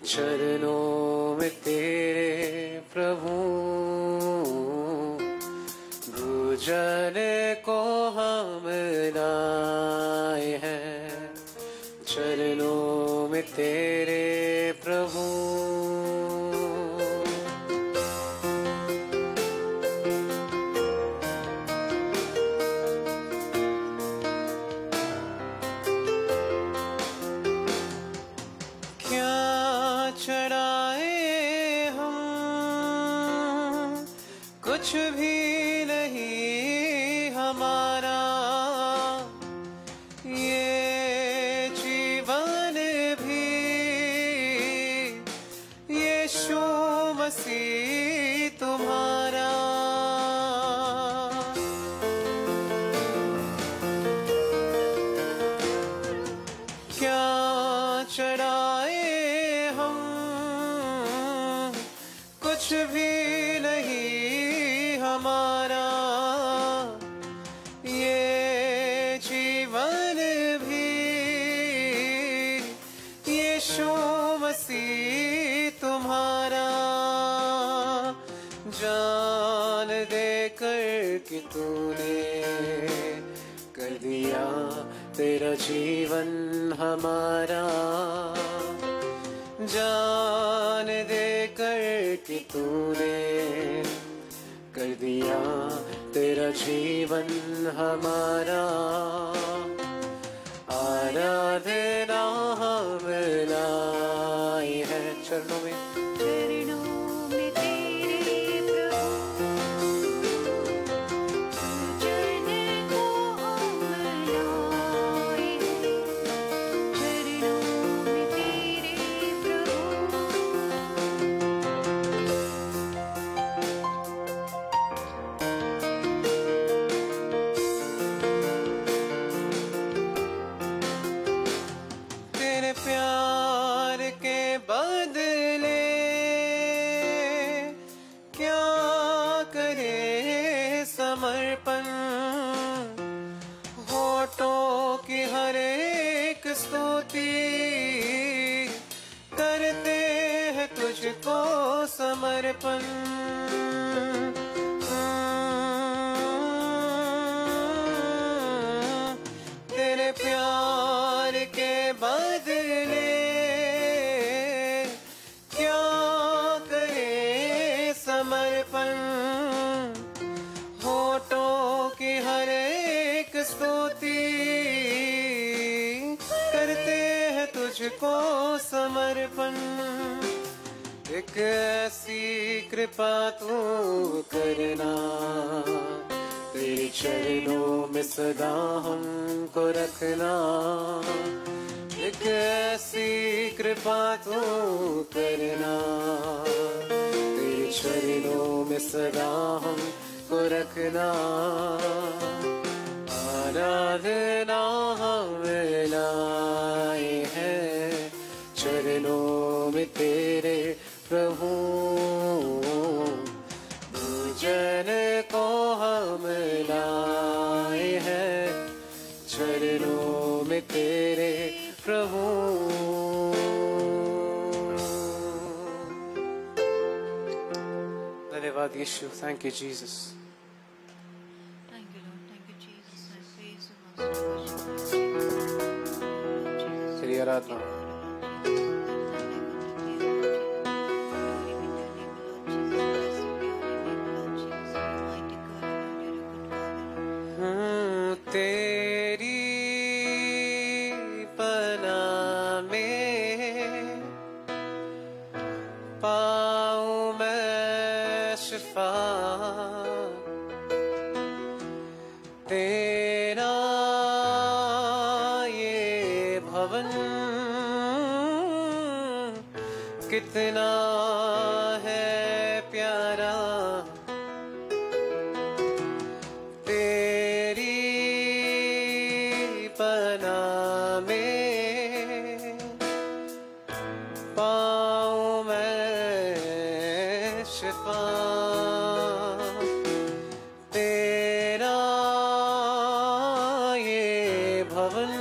चरणों में तेरे प्रभु भूजन को हम लाए हैं। चरणों में तेरे प्रभु चढ़ाए हम, कुछ भी नहीं हमारा, ये जीवन भी यीशु मसीह तुम्हारा। क्या चढ़ाए कुछ भी नहीं हमारा, ये जीवन भी यीशु मसीह तुम्हारा। जान देकर कि तूने कर दिया तेरा जीवन हमारा, जान देकर कि तूने कर दिया तेरा जीवन हमारा। आराधना हम लाई है चरणों में तेरे प्यार के बदले क्या करे समर्पण। होठों की हर एक स्तुति करते हैं तुझको समर्पण। तेरे प्यार के बदले क्या करे समर्पण। होठों की हर एक स्तुति करते हैं तुझको समर्पण। एक ऐसी कृपा तू करना, तेरे चरणों में सदा हमको रखना। एक ऐसी कृपा तू करना, तेरे चरणों में सदा हमको रखना। आराधना हम लाए हैं चरणों में तेरे प्रभु। भजन को हम लाए हैं चरणों में तेरे प्रभु। धन्यवाद यीशु। Thank you Jesus. तेरी आराधना। तेरी पनाह में पाऊं मैं शिफा। तेरा ये भवन कितना है प्यारा। तेरी पनाह में पाऊं मैं शिफा। तेरा ये भवन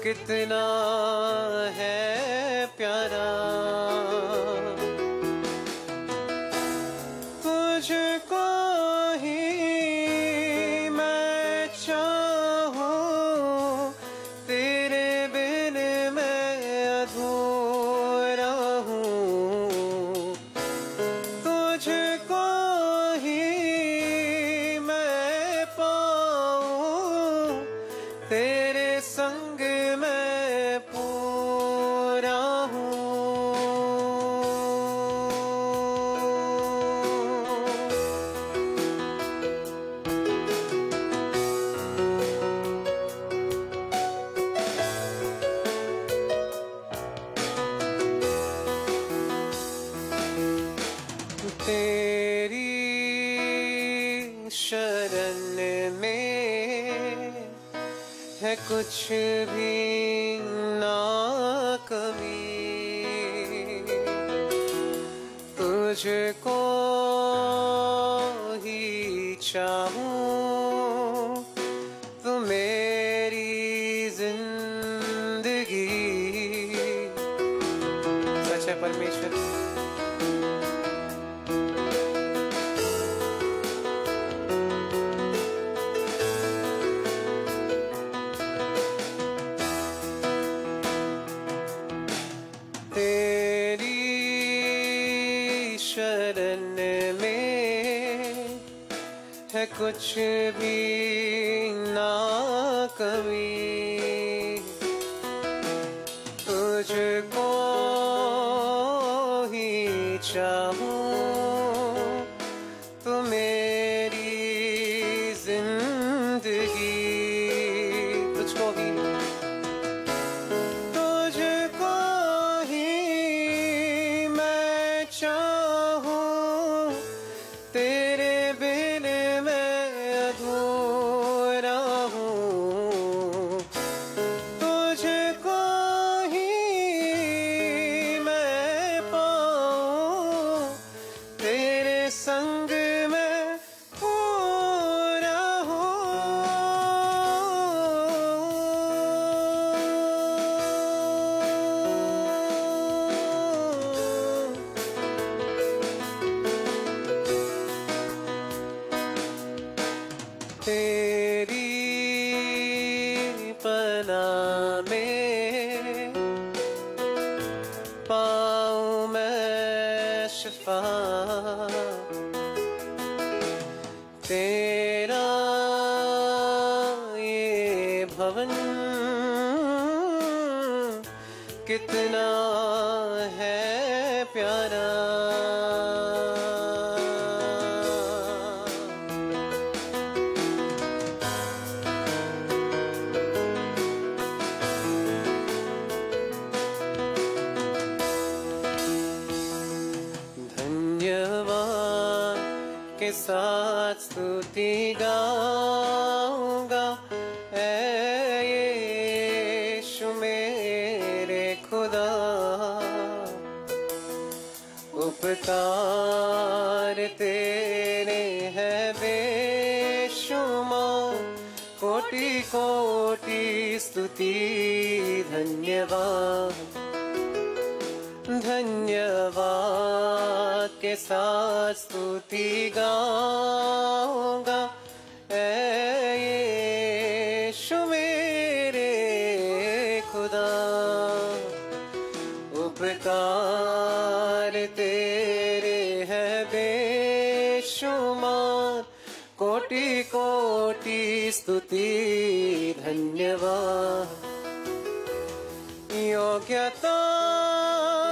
कितना है कुछ भी ना कमी, तुझको ही चाहूं, तू मेरी जिंदगी। सच है परमेश्वर। तेरी शरण में है कुछ भी ना कमी, तुझको ही चाहूं, तू मेरी जिंदगी। तुझको ही चाहूं, तेरे बिन मैं अधूरा हूँ। तुझको ही मैं पाऊं, तेरे संग में पूरा हूँ। तेरी पनाह में पाऊं मैं शिफा, तेरा ये भवन कितना है प्यारा। धन्यवाद के साथ स्तुति गाऊंगा, ऐ यीशु मेरे खुदा। उपकार तेरे हैं बेशुमार, कोटि कोटि स्तुति धन्यवाद। धन्यवाद के साथ स्तुति गाऊंगा, ऐ यीशु मेरे खुदा। उपकार तेरे हैं बेशुमार, कोटि कोटि स्तुति धन्यवाद। योग्यता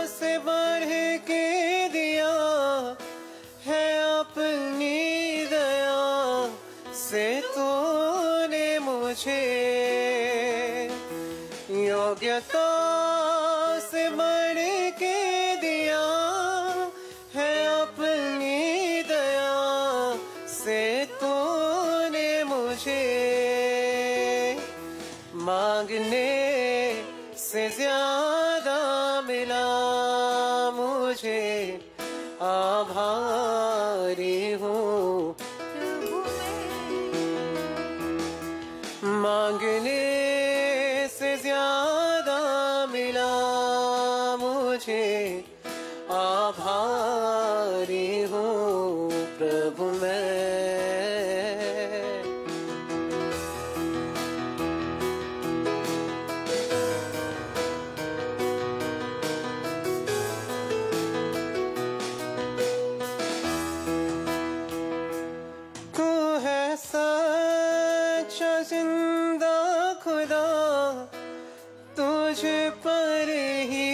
से बढ़ के दिया है अपनी दया से तूने मुझे। योग्यता से बढ़ के दिया है अपनी दया से तूने मुझे। मांगने से ज्यादा मिला मुझे, आभारी हूँ। मांगने से ज्यादा मिला मुझे, आभारी हूँ प्रभु मैं। सच्चा जिंदा खुदा, तुझ पर ही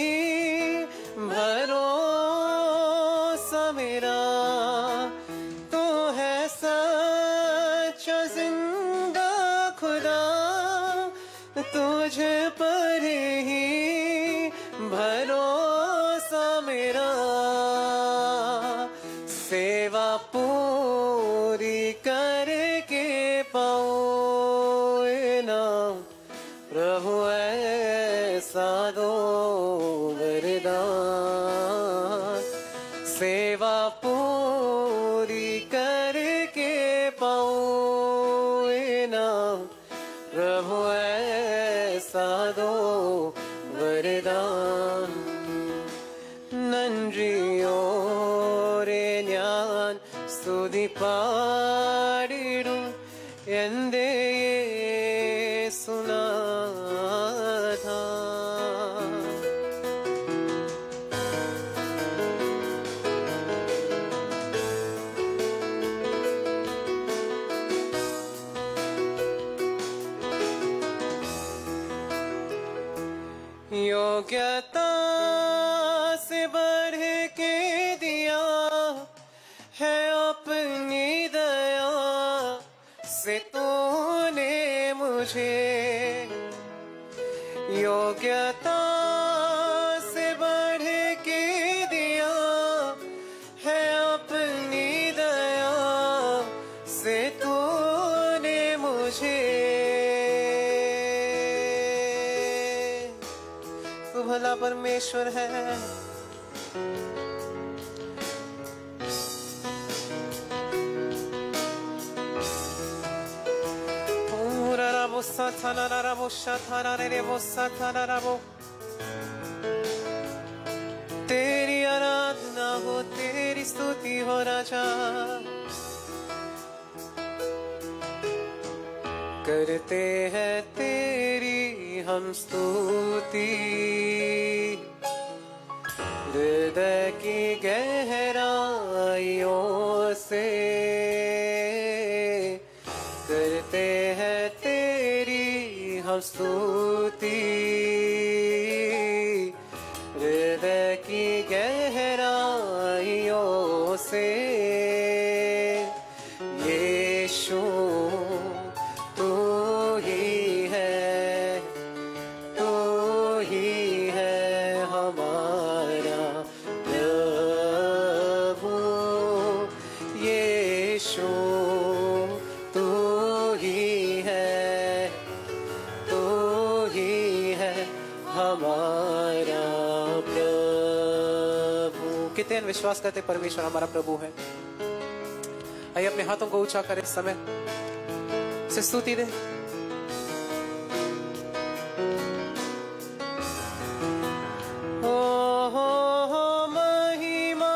भरोसा मेरा। तू है सच्चा जिंदा खुदा, तुझ पर ही भरोसा मेरा। सेवा पूरी करके पाऊं इनाम वरदान, सेवा पूरी करके पाऊं इनाम, प्रभु ऐसा दो वरदान. നന്ദിയോടെ ഞാൻ സ്തുതി പാടിടും എൻ്റെ യേശുനാഥ. योग्यता से बढ़ के दिया है अपनी दया से तूने मुझे. योग्यता से बढ़ के दिया है अपनी दया से तूने मुझे. तू भला परमेश्वर है. तेरी आराधना हो, तेरी स्तुति हो राजा. करते हैं तेरी हम स्तुति, हृदय की गहराइयों से. करते हैं तेरी हम स्तुति, हृदय की गहराइयों से. यीशु तू ही है, तू ही है हमारा प्रभु. यीशु तू ही है, तू ही है हमारा प्रभु. कितने विश्वास करते परमेश्वर हमारा प्रभु है. आइए अपने हाथों को ऊंचा करें, समय से स्तुति दे. महिमा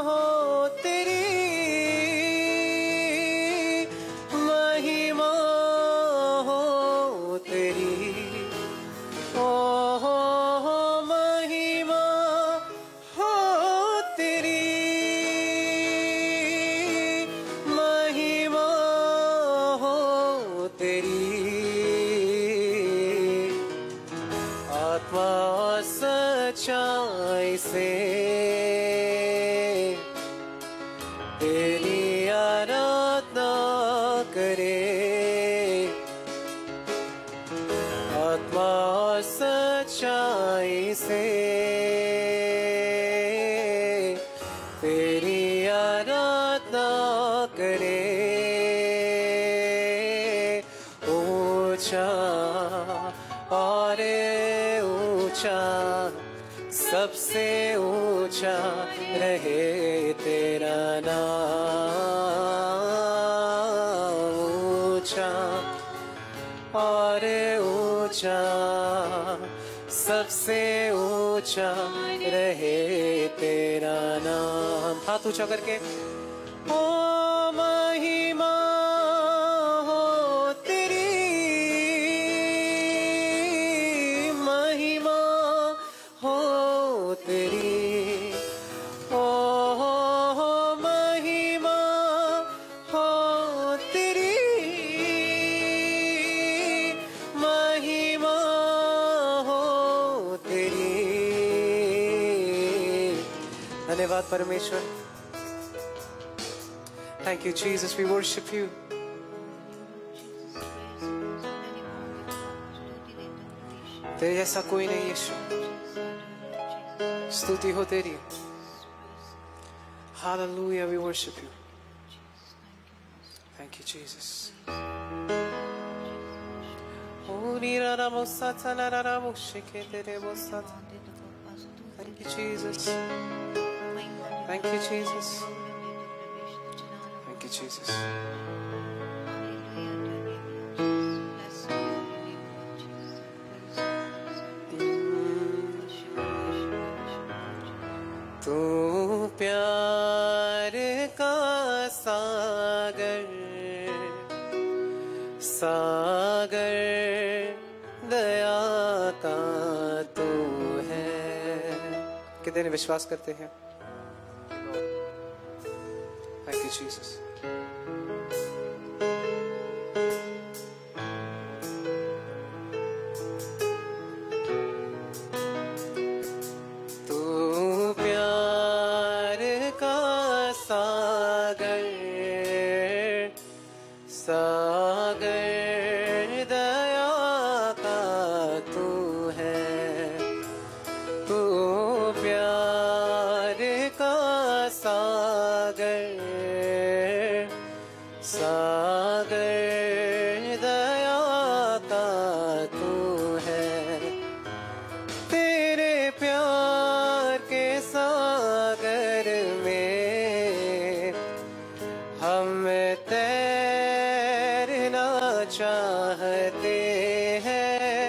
हो तेरी, महिमा हो तेरी. महिमा हो तेरी, महिमा हो तेरी. आत्मा सच्चाई से तेरी आराधना करे. आत्मा सच्चाई से तेरी आराधना करे. ऊंचा और ऊंचा, सबसे ऊंचा रहे तेरा नाम. ऊंचा और ऊंचा, सबसे ऊंचा रहे तेरा नाम. हाथ ऊंचा करके. ओ महिमा हो तेरी, महिमा हो तेरी. ओ महिमा हो तेरी, महिमा हो तेरी. धन्यवाद परमेश्वर. Thank you, Jesus. We worship you. तेरे जैसा कोई नहीं यीशु. स्तुति हो तेरी. Hallelujah. We worship you. Thank you, Jesus. Oh, Thank you, Jesus. Thank you, Jesus. Thank you, Jesus. तू प्यार का सागर, सागर दया का तू है। कितने विश्वास करते हैं? Thank you, Jesus. सागर दया का तू है, तू प्यार का सागर, सागर दया का तू है। तेरे प्यार के सागर में हम चाहते हैं,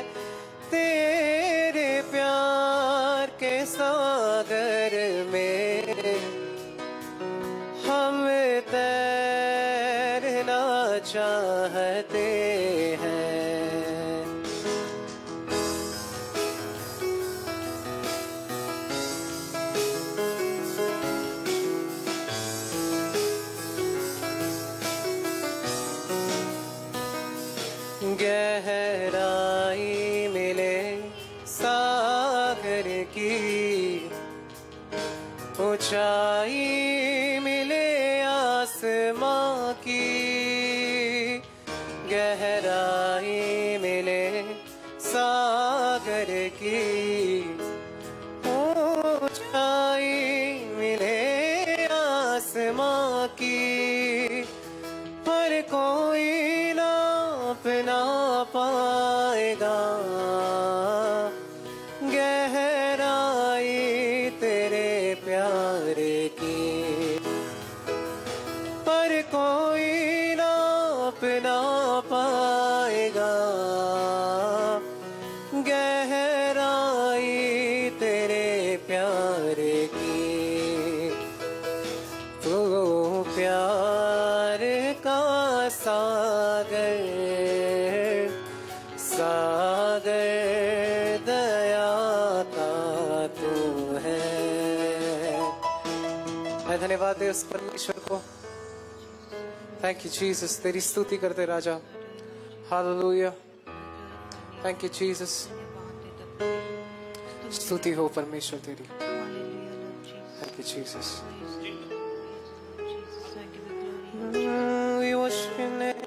तेरे प्यार के सागर में हम तैरना चाहते हैं। गहराई मिले सागर की, ऊंचाई मिले आसमां की। गहराई मिले सागर की, ऊंचाई मिले आसमां की। पर कोई अपना पाएगा गहराई तेरे प्यार की। पर कोई ना अपना पाएगा गहराई तेरे प्यार की। तू प्यार का सागर, सागर दया का तू है। मैं धन्यवाद दे उस परमेश्वर को। थैंक यू जीसस, तेरी स्तुति करते राजा। हालेलुया। Thank you Jesus. स्तुति हो परमेश्वर तेरी। Thank you Jesus. We worship your name.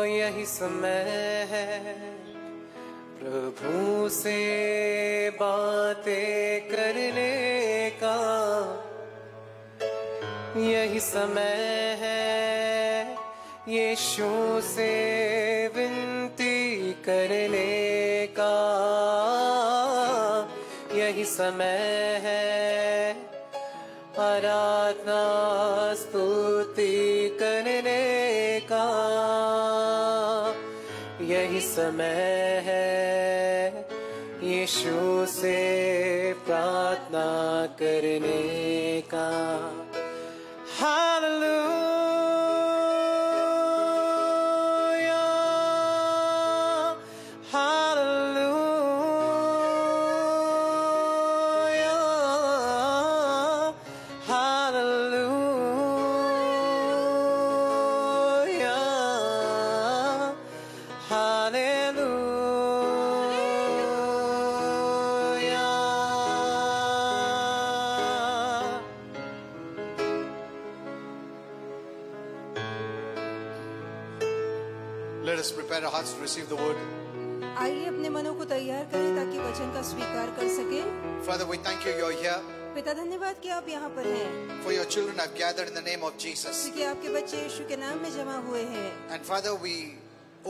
यही समय है प्रभु से बातें करने का। यही समय है यीशु से विनती करने का। यही समय है आराधना स्तुति करने का। यही समय है यीशु से प्रार्थना करने का। Hallelujah, hallelujah, hallelujah, hallelujah. Let us prepare our hearts to receive the word. आइए अपने मनों को तैयार करें ताकि वचन का स्वीकार कर सके। Father, we thank you, you're here. पिता धन्यवाद कि आप यहाँ पर हैं, For your children have gathered in the name of Jesus. क्योंकि आपके बच्चे यीशु के नाम में जमा हुए हैं। And Father, we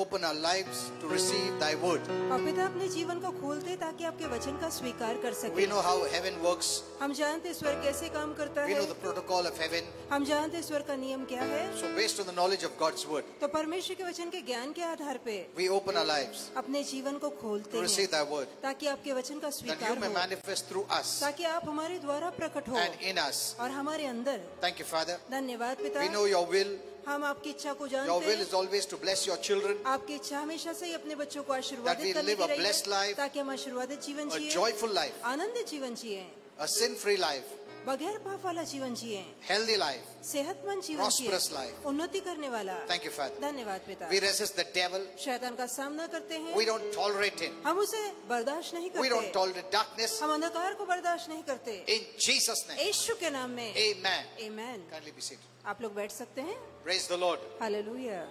open our lives to receive thy word. और पिता अपने जीवन को खोलते हैं ताकि आपके वचन का स्वीकार कर सके। We know how heaven works. हम जानते हैं स्वर्ग कैसे काम करता We है, know the protocol of heaven. हम जानते हैं स्वर्ग का नियम क्या है। So based on the knowledge of God's word, तो परमेश्वर के वचन के ज्ञान के आधार पे we open our lives अपने जीवन को खोलते to हैं receive thy word. ताकि आपके वचन का That स्वीकार you may हो, manifest through us ताकि आप हमारे द्वारा प्रकट हो and in us. और हमारे अंदर। Thank you, Father. धन्यवाद पिता, We know your will. हम आपकी इच्छा को Your जानते will हैं। is always to bless your children, आपकी इच्छा हमेशा से ही अपने बच्चों को That we आशीर्वादित करने live की a रही blessed है, life, ताकि हम आशीर्वादित जीवन a जिए, joyful life, आनंदित जीवन जिए, a sin-free life, बगैर पाप वाला जीवन जिए, healthy life. सेहतमंद जीवन Prosperous जिए, life. उन्नति करने वाला। Thank you, Father. धन्यवाद पिता। We resist the devil. शैतान का सामना करते हैं, We don't tolerate him. हम उसे बर्दाश्त नहीं We don't करते, tolerate darkness. हम अंधकार को बर्दाश्त नहीं करते। In Jesus' name. यीशु के नाम में Amen. Amen. Kindly be seated. आप लोग बैठ सकते हैं। Praise the Lord. Hallelujah.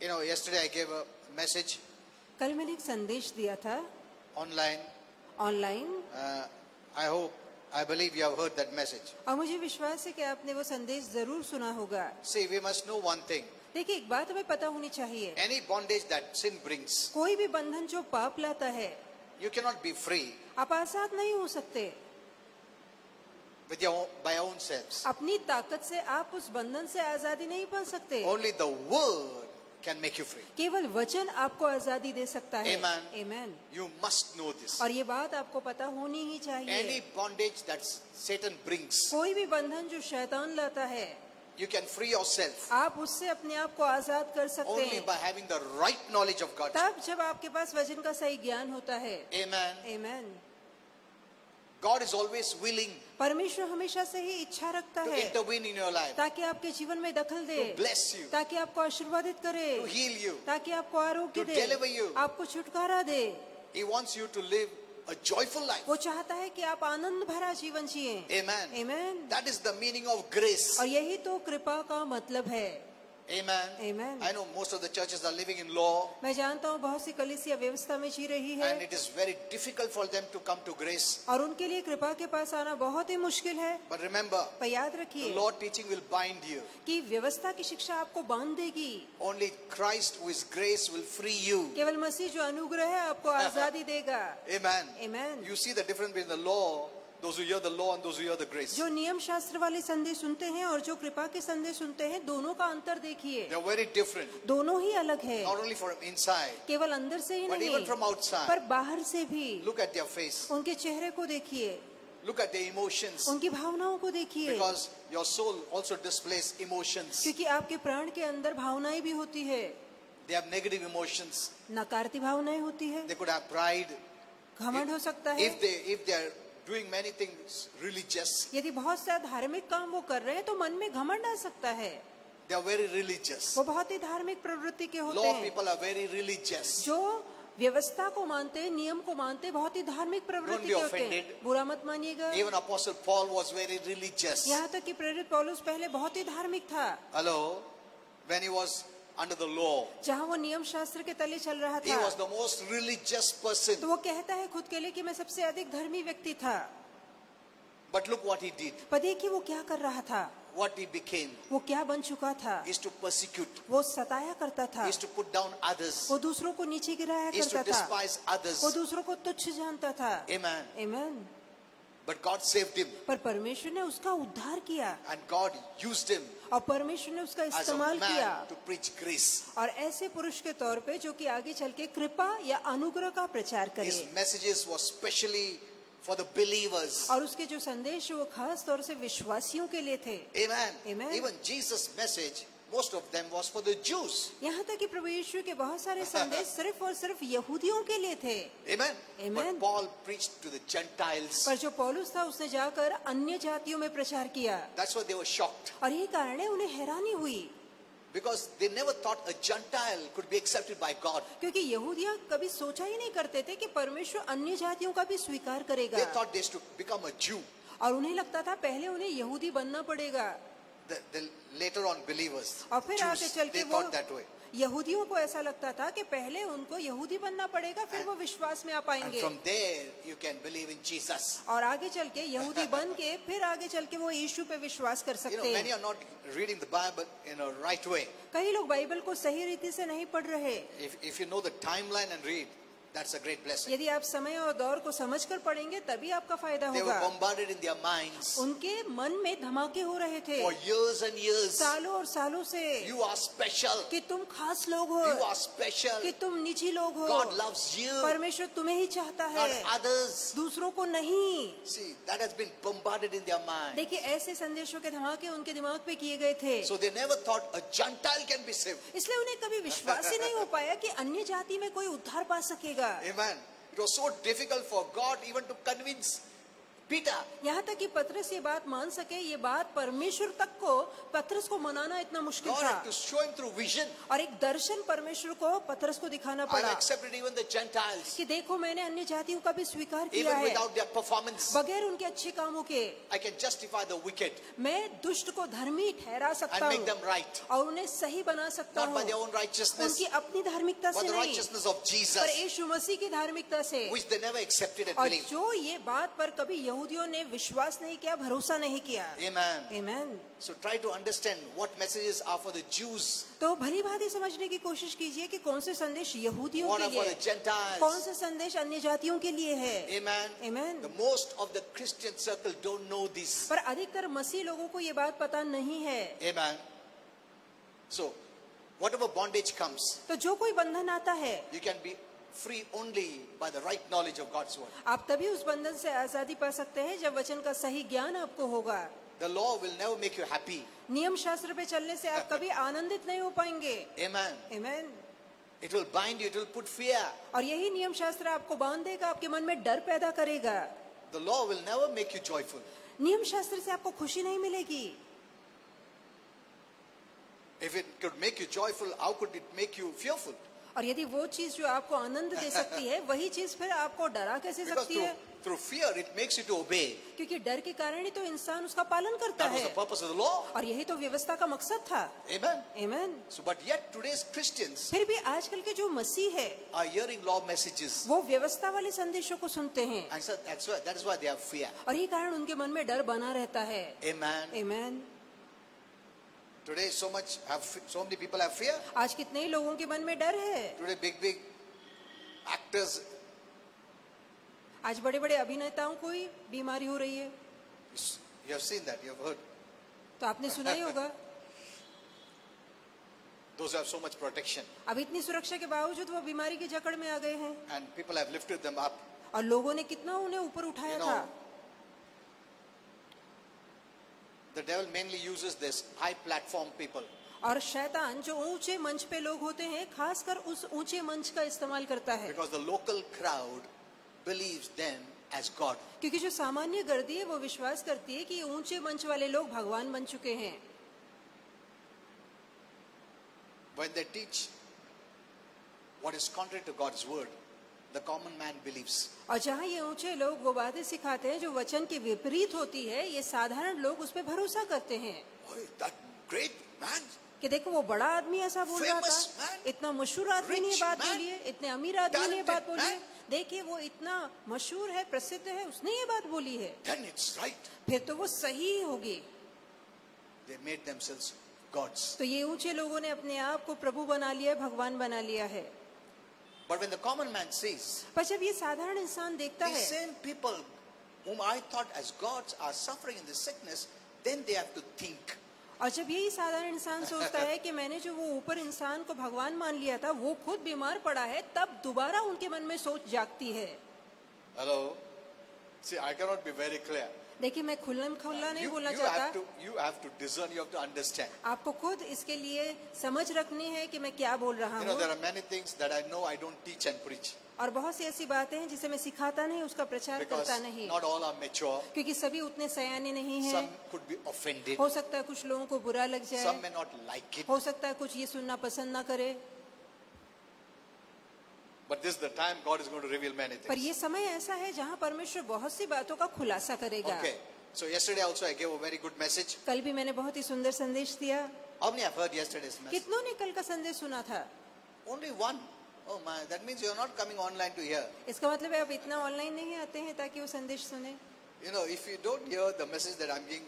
You know, yesterday I gave a message कल मैंने एक संदेश दिया था online. Online, I believe you have heard that message. और मुझे विश्वास है कि आपने वो संदेश जरूर सुना होगा। See, we must know one thing. देखिए, एक बात हमें पता होनी चाहिए, Any bondage that sin brings, कोई भी बंधन जो पाप लाता है, you cannot be free आप आजाद नहीं हो सकते। by your own selves. अपनी ताकत से आप उस बंधन से आजादी नहीं पा सकते। Only the word can make you free. केवल वचन आपको आजादी दे सकता है। Amen. Amen. You must know this. और ये बात आपको पता होनी ही Any चाहिए। bondage that Satan brings, कोई भी बंधन जो शैतान लाता है, you can free yourself आप उससे अपने आप को आजाद कर सकते only हैं by having the right knowledge of God. तब जब आपके पास वचन का सही ज्ञान होता है। Amen. Amen. God is always willing परमेश्वर हमेशा से ही इच्छा रखता to है intervene in your life, ताकि आपके जीवन में दखल दे, to bless you, ताकि आपको आशीर्वादित करे, to heal you. ताकि आपको आरोग्य to दे, deliver you. आपको छुटकारा दे। He wants you to live a joyful life. वो चाहता है कि आप आनंद भरा जीवन जिए। Amen. Amen. That is the meaning of grace. और यही तो कृपा का मतलब है। Amen. Amen. I know most of the churches are living in law, मैं जानता हूँ बहुत सी कलीसिया व्यवस्था में जी रही and है it is very difficult for them to come to grace. और उनके लिए कृपा के पास आना बहुत ही मुश्किल है। But remember, पर याद the रखिए law teaching will bind you. कि व्यवस्था की शिक्षा आपको बांध देगी। Only Christ, who is grace, will free you. केवल मसीह जो अनुग्रह है आपको आजादी देगा। Amen. Amen. You see the difference between the law, those who hear the law, and those who hear the grace. जो नियम शास्त्र वाले संदेश सुनते हैं और जो कृपा के संदेश सुनते हैं, दोनों का अंतर देखिए। They are very different. दोनों ही अलग है, Not only from inside, केवल अंदर से ही but नहीं, even from outside. पर बाहर से भी। Look at their face. उनके चेहरे को देखिए, Look at their emotions. उनकी भावनाओं को देखिए, Because your soul also displays emotions. क्योंकि आपके प्राण के अंदर भावनाएं भी होती है। They have negative emotions. नकारात्मक भावनाएं होती है, They could have pride. घमंड हो सकता है। If they are doing many things religious, यदि बहुत सा धार्मिक काम वो कर रहे हैं तो मन में घमंड आ सकता है। they are very religious. वो बहुत ही धार्मिक प्रवृत्ति के होते Law हैं। people are very religious. जो व्यवस्था को मानते हैं, नियम को मानते हैं, बहुत ही धार्मिक प्रवृत्ति के Don't be होते हैं। offended. बुरा मत मानिएगा। Even Apostle Paul was very religious. यहाँ तक कि प्रेरित पौलुस पहले बहुत ही धार्मिक था। Hello? When he was under the law, जहाँ वो नियम शास्त्र के तले चल रहा he था, was the most religious तो person. वो कहता है खुद के लिए कि मैं सबसे अधिक धर्मी व्यक्ति था। But look what he did. पर देखिए वो क्या कर रहा था, What he became वो क्या बन चुका था। is to persecute, वो सताया करता था, is to put down others, वो दूसरों को नीचे गिराया is to करता था, despise वो others. दूसरों को तुच्छ जानता था। Amen. Amen. But God saved him, पर परमेश्वर ने उसका उद्धार किया and God used him और परमेश्वर ने उसका as a इस्तेमाल किया, man to preach grace. और ऐसे पुरुष के तौर पे जो कि आगे चल के कृपा या अनुग्रह का प्रचार करे। His messages were specially for the believers. और उसके जो संदेश वो खास तौर से विश्वासियों के लिए थे। Amen. Amen. Even Jesus' message, most of them was for the Jews. यहाँ तक कि प्रभु यीशु के बहुत सारे संदेश सिर्फ और सिर्फ यहूदियों के लिए थे। Amen. Amen. But Paul preached to the Gentiles. पर जो पौलुस था उसने जाकर अन्य जातियों में प्रचार किया, That's why they were shocked. और यही कारण है उन्हें हैरानी हुई, Because they never thought a Gentile could be accepted by God. क्योंकि यहूदिया कभी सोचा ही नहीं करते थे कि परमेश्वर अन्य जातियों का भी स्वीकार They करेगा। thought they used to become a Jew. और उन्हें लगता था पहले उन्हें यहूदी बनना पड़ेगा। the later on believers, और फिर आगे Jews, चल के they वो thought that way. यहूदियों को ऐसा लगता था कि पहले उनको यहूदी बनना पड़ेगा, फिर वो विश्वास में आ And पाएंगे, from there, you can believe in Jesus. और आगे चल के यहूदी बन के फिर आगे चल के वो यीशु पे विश्वास कर You know, सकते many हैं. are not reading the Bible in a right way. कई लोग बाइबल को सही रीति से नहीं पढ़ रहे. If you know the timeline and read, that's a great blessing. यदि आप समय और दौर को समझकर पढ़ेंगे तभी आपका फायदा They were होगा. bombarded in their minds उनके मन में धमाके हो रहे थे for years and years. सालों और सालों से You are special. कि तुम खास लोग हो, You are special. कि तुम निजी लोग हो. God loves you, परमेश्वर तुम्हें ही चाहता not है, others. दूसरों को नहीं. See, that has been bombarded in their mind. देखिए, ऐसे संदेशों के धमाके उनके दिमाग पे किए गए थे. So they never thought a Gentile can be saved. इसलिए उन्हें कभी विश्वास ही नहीं हो पाया कि अन्य जाति में कोई उद्धार पा सकेगा. Amen. It was so difficult for God even to convince Peter. यहाँ तक कि पतरस ये बात मान सके, ये बात परमेश्वर तक को, पतरस को मनाना इतना मुश्किल God था. had to show him through vision. और एक दर्शन परमेश्वर को पतरस को दिखाना I've पड़ा accepted even the Gentiles, कि देखो मैंने अन्य जातियों का भी स्वीकार किया even है, without their performance. बगैर उनके अच्छे कामों के. I can justify the wicked मैं दुष्ट को धर्मी ठहरा and सकता make हूँ them right. और उन्हें सही बना सकता Not by their हूँ, own righteousness, उनकी अपनी धार्मिकता but से the नहीं, righteousness of पर Jesus, यीशु मसीह की धार्मिकता से. which they never accepted and और believed. जो ये बात पर कभी यहूदियों ने विश्वास नहीं किया, भरोसा नहीं किया. Amen. आमीन. So try to understand what messages are for the Jews, तो भली भांति समझने की कोशिश कीजिए कि कौन से संदेश यहूदियों what के are for लिए the है, Gentiles. कौन से संदेश अन्य जातियों के लिए है. Amen. Amen. The most of the Christian circle don't know this. पर अधिकतर मसीह लोगों को ये बात पता नहीं है. Amen. So, whatever bondage comes, तो जो कोई बंधन आता है, you can be free only by the right knowledge of God's word. आप तभी उस बंधन से आजादी पा सकते हैं जब वचन का सही ज्ञान आपको होगा. The law will never make you happy. नियम शास्त्र पे चलने से आप कभी आनंदित नहीं हो पाएंगे. Amen. आमीन. It will bind you, it will put fear. और यही नियम शास्त्र आपको बांध देगा, आपके मन में डर पैदा करेगा. The law will never make you joyful. नियम शास्त्र से आपको खुशी नहीं मिलेगी. If it could make you joyful, how could it make you fearful? और यदि वो चीज जो आपको आनंद दे सकती है, वही चीज फिर आपको डरा कैसे Because सकती है? through fear, it makes you to obey. क्योंकि डर के कारण ही तो इंसान उसका पालन करता That was है. the purpose of the law. और यही तो व्यवस्था का मकसद था. Amen. आमीन. So, but yet today's Christians फिर भी आजकल के जो मसीह है, are hearing law messages. वो व्यवस्था वाले संदेशों को सुनते हैं, And so that is why they have fear. और ये कारण उनके मन में डर बना रहता है. Amen. आमीन. Today so many people have fear. आज कितने ही लोगों के मन में डर है. Today big actors, आज बड़े बड़े अभिनेताओं को ही बीमारी हो रही है. you have seen that, you have heard. तो आपने सुना ही होगा. Those who have so much protection. अब इतनी सुरक्षा के बावजूद वो बीमारी की जकड़ में आ गए हैं, And people have lifted them up. और लोगों ने कितना उन्हें ऊपर उठाया You know, था. The devil mainly uses this high platform people. और शैतान जो ऊंचे मंच पे लोग होते हैं, खासकर उस ऊंचे मंच का इस्तेमाल करता है. Because the local crowd believes them as God. क्योंकि जो सामान्य गर्दी है वो विश्वास करती है कि ये ऊंचे मंच वाले लोग भगवान बन चुके हैं. When they teach what is contrary to God's word, the common man believes. और जहाँ ये ऊंचे लोग वो बातें सिखाते हैं जो वचन के विपरीत होती है, ये साधारण लोग उस पर भरोसा करते हैं. Oh, that great man, कि देखो वो बड़ा आदमी ऐसा बोल रहा Famous था, man, इतना मशहूर आदमी ने ये rich बात man, बोली है, इतने अमीर आदमी ने ये बात talented बोली है. man. देखिए वो इतना मशहूर है, प्रसिद्ध है, उसने ये बात बोली है, then it's right. फिर तो वो सही होगी. They made themselves gods. तो ये ऊंचे लोगों ने अपने आप को प्रभु बना लिया, भगवान बना लिया है. But when the common man sees, पर जब ये साधारण इंसान देखता these है, same people whom I thought as gods are suffering in this sickness, then they have to think. और जब यही साधारण इंसान सोचता है कि मैंने जो वो ऊपर इंसान को भगवान मान लिया था, वो खुद बीमार पड़ा है, तब दोबारा उनके मन में सोच जागती है. Hello? See, I cannot be very clear. देखिए मैं खुल्लम खुल्ला नहीं बोलना You चाहता. have to discern, you have to understand. आपको खुद इसके लिए समझ रखनी है कि मैं क्या बोल रहा You know, हूँ. there are many things that I know I don't teach and preach. और बहुत सी ऐसी बातें हैं जिसे मैं सिखाता नहीं, उसका प्रचार Because करता नहीं, not all are mature. क्योंकि सभी उतने सयाने नहीं हैं. Some could be offended. हो सकता है कुछ लोगों को बुरा लग Some जाए, may not like it. हो सकता है कुछ ये सुनना पसंद ना करे. But this is the time God is going to reveal many पर things. ये समय ऐसा है जहाँ परमेश्वर बहुत सी बातों का खुलासा करेगा. Okay. So yesterday also I gave a very good message. कल भी मैंने बहुत ही सुंदर संदेश दिया. How many have heard yesterday's message? कितनों ने कल का संदेश सुना था? Only one. Oh my, that means you're not coming online to hear. इसका मतलब है आप इतना ऑनलाइन नहीं आते हैं ताकि वो संदेश सुने. You know, if you don't hear the message that I'm giving,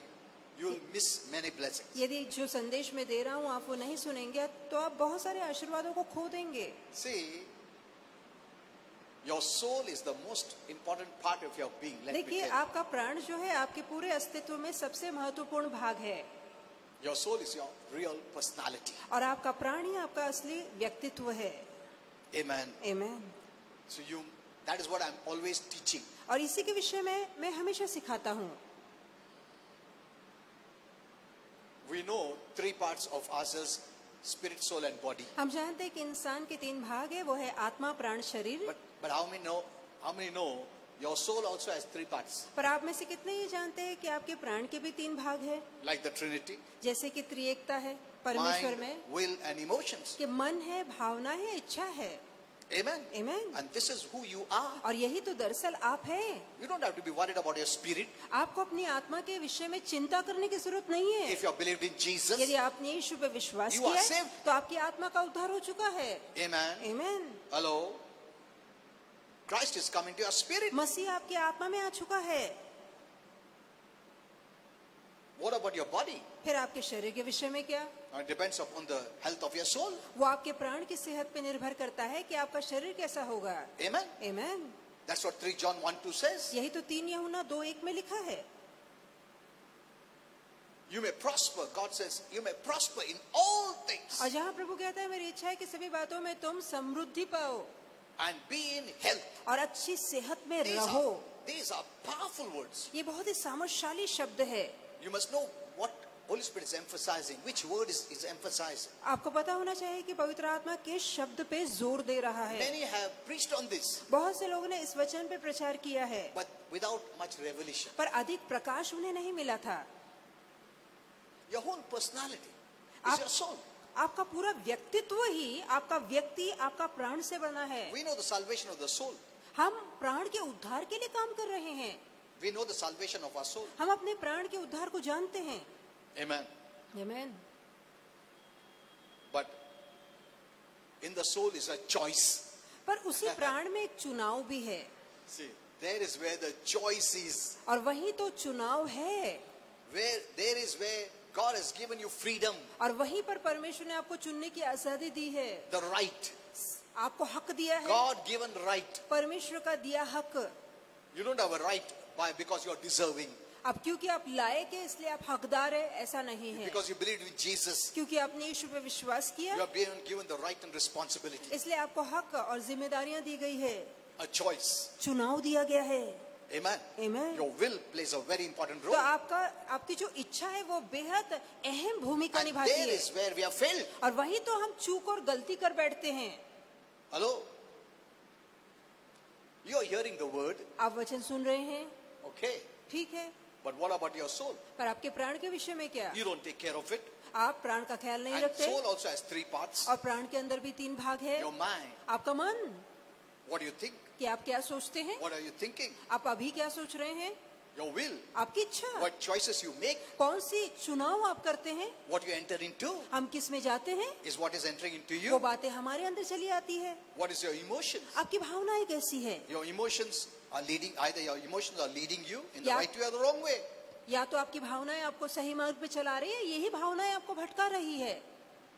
you'll miss many blessings. यदि जो संदेश मैं दे रहा हूँ आप वो नहीं सुनेंगे तो आप बहुत सारे आशीर्वादों को खो देंगे. See, your soul is the most important part of your being. Let me देखिए tell you. आपका प्राण जो है आपके पूरे अस्तित्व में सबसे महत्वपूर्ण भाग है. Your soul is your real personality. और आपका प्राण ही आपका असली व्यक्तित्व है. Amen. आमीन. So that is what I'm always teaching. और इसी के विषय में मैं हमेशा सिखाता हूँ. We know 3 parts of ourselves: spirit, soul, and body. हम जानते हैं कि इंसान के 3 भाग है, वो है आत्मा, प्राण, शरीर. But how many know your soul also has 3 parts? पर आप में से कितने ये जानते हैं कि आपके प्राण के भी 3 भाग है? Like the Trinity: जैसे कि त्रिएकता है परमेश्वर mind, में, will, and emotions. कि मन है, भावना है, इच्छा है. Amen. आमीन. And this is who you are. और यही तो दरअसल आप हैं. You don't have to be worried about your spirit. आपको अपनी आत्मा के विषय में चिंता करने की जरूरत नहीं है. If you have believed in Jesus, यदि आपने यीशु पे विश्वास You किया are है, saved. तो आपकी आत्मा का उद्धार हो चुका है. amen. आमीन. Hello. Christ is coming to your spirit. मसीह आपकी आत्मा में आ चुका है. What about your body? फिर आपके शरीर के विषय में क्या? It depends upon the health of your soul. वो आपके प्राण की सेहत पे निर्भर करता है कि आपका शरीर कैसा होगा. Amen. आमीन. That's what 3 John 1:2 says. यही तो 3 यूहन्ना 2:1 में लिखा है. You may prosper. God says you may prosper in all things और जहाँ प्रभु कहता है मेरी इच्छा है कि सभी बातों में तुम समृद्धि पाओ and be in health. और अच्छी सेहत में These रहो. are powerful words. ये बहुत ही सामर्थ्यशाली शब्द है. You must know what Holy Spirit is emphasizing. Which word is emphasizing? आपको पता होना चाहिए कि पवित्र आत्मा किस शब्द पे जोर दे रहा है. Many have preached on this, बहुत से लोगों ने इस वचन पे प्रचार किया है, but without much revelation. पर अधिक प्रकाश उन्हें नहीं मिला था. Your whole personality is आप- your soul. आपका पूरा व्यक्तित्व ही आपका व्यक्ति आपका प्राण से बना है. We know the salvation of the soul. हम प्राण के उद्धार के लिए काम कर रहे हैं. We know the salvation of our soul. हम अपने प्राण के उद्धार को जानते हैं. Amen. आमीन. But in the soul is a choice. पर उसी प्राण में एक चुनाव भी है. See, there is where the choice is. और वही तो चुनाव है. There is where God has given you freedom, और वहीं पर परमेश्वर ने आपको चुनने की आजादी दी है. the right, आपको हक दिया है. God given right. परमेश्वर का दिया हक. You don't have a right because you are deserving, अब क्योंकि आप लायक है इसलिए आप हकदार है, ऐसा नहीं है. because you believed in Jesus. क्योंकि आपने यीशु पे विश्वास किया You are being given the right and responsibility, इसलिए आपको हक और जिम्मेदारियां दी गई है. a choice. चुनाव दिया गया है. Amen. Amen. Your will plays a very important तो role. आपकी जो इच्छा है वो बेहद अहम भूमिका And निभाती there है. is where we have failed. और वही तो हम चूक और गलती कर बैठते हैं. Hello? You are hearing the word, आप वचन सुन रहे हैं, okay. ठीक है, But what about your soul? पर आपके प्राण के विषय में क्या? You don't take care of it. आप प्राण का ख्याल नहीं And रखते. soul also has 3 parts. और प्राण के अंदर भी 3 भाग है. Your mind. आपका मन, What do you think? कि आप क्या सोचते हैं, What are you thinking? आप अभी क्या सोच रहे हैं, Your will. आपकी इच्छा, What choices you make, कौन सी चुनाव आप करते हैं, what you enter into हम किस में जाते हैं, is what is entering into वो you. बातें हमारे अंदर चली आती है. What is your emotions? आपकी भावनाएं कैसी है? Your emotions are leading, either your emotions are leading you in the Yeah. right way or the wrong way. या तो आपकी भावनाएं आपको सही मार्ग पे चला रही है, यही भावनाएं आपको भटका रही है.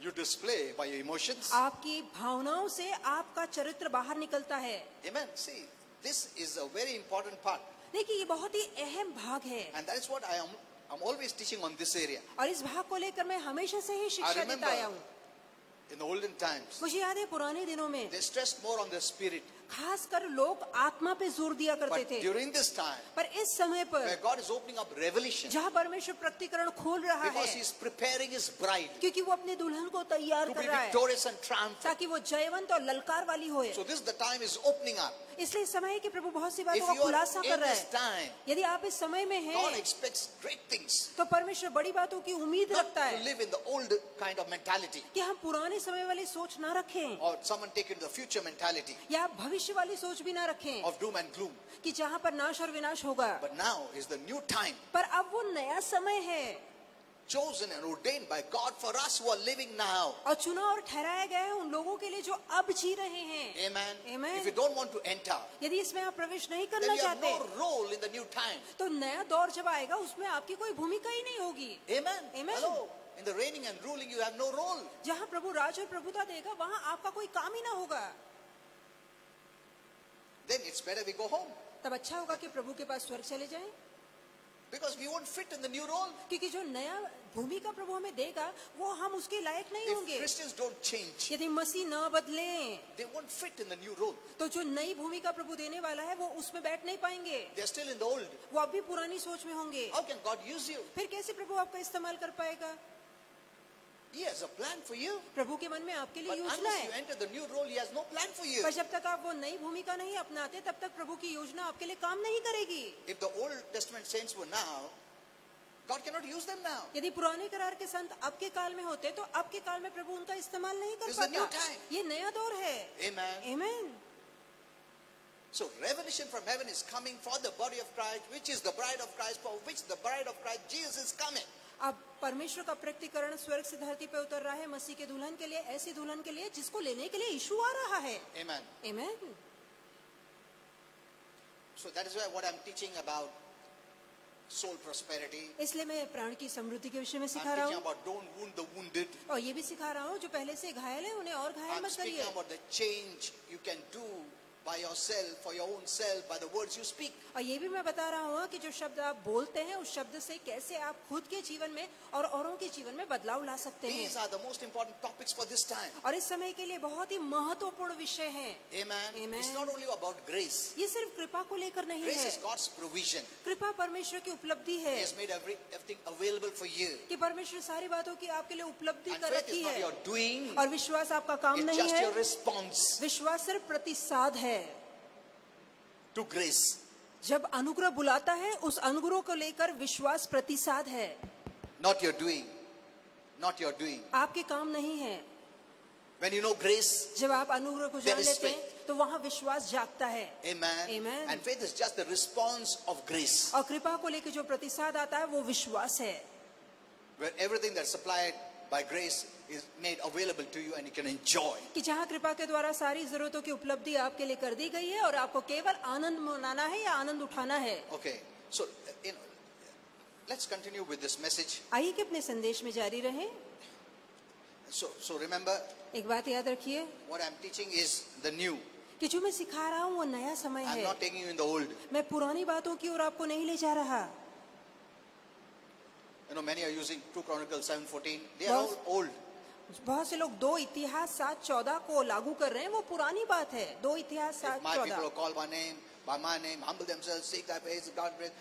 You display by your emotions. आपकी भावनाओं से आपका चरित्र बाहर निकलता है. Amen. See, this is a very important part. देखिए ये बहुत ही अहम भाग है. And that is what I'm always teaching on this area. और इस भाग को लेकर मैं हमेशा से ही I शिक्षा remember देता आया हूँ. in the olden times, मुझे याद है पुराने दिनों में they stressed more on the spirit. खासकर लोग आत्मा पे जोर दिया करते But थे. during this time, पर इस समय where पर God is opening up revelation, जहाँ परमेश्वर प्रकटीकरण खोल रहा because है, He's preparing His bride क्योंकि वो अपने दुल्हन को तैयार to कर be रहा है victorious and triumphant. ताकि वो जयवंत और ललकार वाली होए. So this the time is opening up. इसलिए इस समय है कि प्रभु बहुत सी If बातों का you are खुलासा कर in रहा this है. time, यदि आप इस समय में God हैं expects great things. तो परमेश्वर बड़ी बातों की उम्मीद Not रखता to है live in the old kind of mentality कि हम पुराने समय वाली सोच ना रखें or someone take into the future mentality या भविष्य वाली सोच भी ना रखें of doom and gloom. कि जहाँ पर नाश और विनाश होगा। But now is the new time, पर अब वो नया समय है chosen and ordained by God for us who are living now. और चुना और ठहराया गया है उन लोगों के लिए जो अब जी रहे हैं। Amen. Amen. If you don't want to enter, यदि इसमें आप प्रवेश नहीं then करना you have चाहते no role in the new time. तो नया दौर जब आएगा उसमें आपकी कोई भूमिका ही नहीं होगी। Amen. Amen. Hello. In the reigning and ruling, you have no role. जहाँ प्रभु राज और प्रभुता देगा वहाँ आपका कोई काम ही ना होगा। Then it's better we go home तब अच्छा होगा कि प्रभु के पास स्वर्ग चले जाएं because we won't fit in the new role. क्योंकि जो नया भूमिका प्रभु हमें देगा वो हम उसके लायक नहीं If होंगे। Christians don't change, यदि मसीह न बदलें they won't fit in the new role. तो जो नई भूमिका प्रभु देने वाला है वो उसमें बैठ नहीं पाएंगे, They're still in the old. वो अब भी पुरानी सोच में होंगे। How can God use you? फिर कैसे प्रभु आपका इस्तेमाल कर पाएगा? He has a plan for you. प्रभु के मन में आपके लिए But योजना unless you है, enter the new role, He has no plan for you. पर जब तक आप वो नई भूमिका नहीं अपनाते तब तक प्रभु की योजना आपके लिए काम नहीं करेगी। If the Old Testament saints were now, God cannot use them now. यदि पुराने करार के संत अब के काल में होते तो अब के काल में प्रभु उनका इस्तेमाल नहीं कर This is the new पाता। time. ये नया दौर है। Amen. आमीन। So revelation from heaven is coming for the body of Christ, which is the bride of Christ, for which the bride of Christ, Jesus, is coming. अब परमेश्वर का प्रकटीकरण स्वर्ग से धरती पे उतर रहा है मसीह के दुल्हन के लिए, ऐसी दुल्हन के लिए जिसको लेने के लिए यीशु आ रहा है। Amen. आमीन। So that is why what I'm teaching about soul prosperity. इसलिए मैं प्राण की समृद्धि के विषय में I'm सिखा रहा teaching हूँ about don't wound the wounded. और ये भी सिखा रहा हूँ जो पहले से घायल है उन्हें और घायल I'm मत speaking करिए। about the change you can do by yourself, for your own self, by the words you speak. और ये भी मैं बता रहा हूँ कि जो शब्द आप बोलते हैं उस शब्द से कैसे आप खुद के जीवन में और औरों के जीवन में बदलाव ला सकते हैं। These are the most important topics for this time. और इस समय के लिए बहुत ही महत्वपूर्ण विषय है। Amen. Amen. It's not only about grace. ये सिर्फ कृपा को लेकर नहीं Grace है, is God's provision. कृपा परमेश्वर की उपलब्धि है He has made everything available for you. कि परमेश्वर सारी बातों की आपके लिए उपलब्धि And कर faith रखी is not है your doing. और विश्वास आपका काम It's नहीं just है, your response विश्वास सिर्फ प्रतिसाद है। to grace. जब अनुग्रह बुलाता है उस अनुग्रह को लेकर विश्वास प्रतिसाद है, Not your doing. Not your doing. आपके काम नहीं है। When you know grace, जब आप अनुग्रह को There जान is लेते हैं faith. तो वहाँ विश्वास जागता है। amen. Amen. And faith is just the response of grace. और कृपा को लेकर जो प्रतिसाद आता है वो विश्वास है, Where everything that's supplied by grace is made available to you and you can enjoy. कि जहाँ कृपा के द्वारा सारी जरूरतों की उपलब्धि आपके लिए कर दी गई है और आपको केवल आनंद मनाना है या आनंद उठाना है। Okay. So, let's continue with this message. आइए कि अपने संदेश में जारी रहें। So remember, एक बात याद रखिए what I'm teaching is the new. कि जो मैं सिखा रहा हूँ वो नया समय I'm है, not taking you in the old. मैं पुरानी बातों की ओर आपको नहीं ले जा रहा। You know, many are using 2 Chronicles 7:14. They are all Boss. old. बहुत से लोग 2 इतिहास 7:14 को लागू कर रहे हैं, वो पुरानी बात है। 2 इतिहास If my people 7:14 are called by my name, humble themselves, seek thy face, God praise.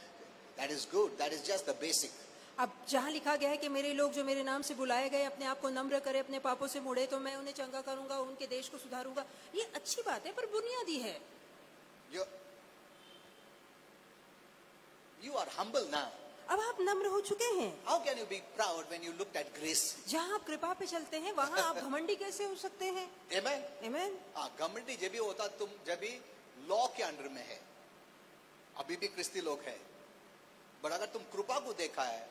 That is good. That is just the basic. अब जहाँ लिखा गया है कि मेरे लोग जो मेरे नाम से बुलाए गए अपने आप को नम्र करे, अपने पापों से मुड़े तो मैं उन्हें चंगा करूंगा, उनके देश को सुधारूंगा, ये अच्छी बात है पर बुनियादी है। You are humble now. अब आप नम्र हो चुके हैं। How can you be proud when you looked at grace? जहाँ आप कृपा पे चलते हैं वहाँ आप घमंडी कैसे हो सकते हैं? Amen. आमीन। घमंडी जब भी होता तुम जब भी लॉ के अंडर में है, अभी भी क्रिस्ती लोग है, बट अगर तुम कृपा को देखा है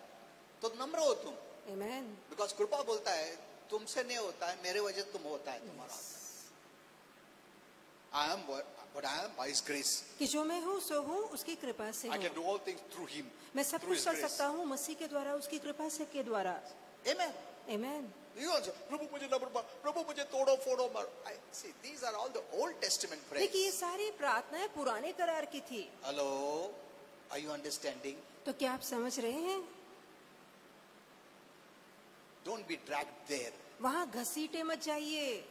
तो नम्र हो तुम, आमीन। बिकॉज कृपा बोलता है तुमसे नहीं होता है, मेरे वजह तुम होता है तुम्हारा। I am what I am by His grace. कि जो मैं हूँ सो हूँ उसकी कृपा से I can हूँ। do all things through Him. मैं सब through कुछ His कर grace. सकता हूँ मसीह के द्वारा, उसकी कृपा से के द्वारा। Amen. आमीन। You also, प्रभु मुझे नम्र बना, प्रभु मुझे तोड़ो फोड़ो मारो. See, these are all the Old Testament prayers. देखिए ये सारी प्रार्थनाएं पुराने करार की थी। Hello, are you understanding? तो क्या आप समझ रहे हैं? Don't be dragged there. वहाँ घसीटे मत जाइए।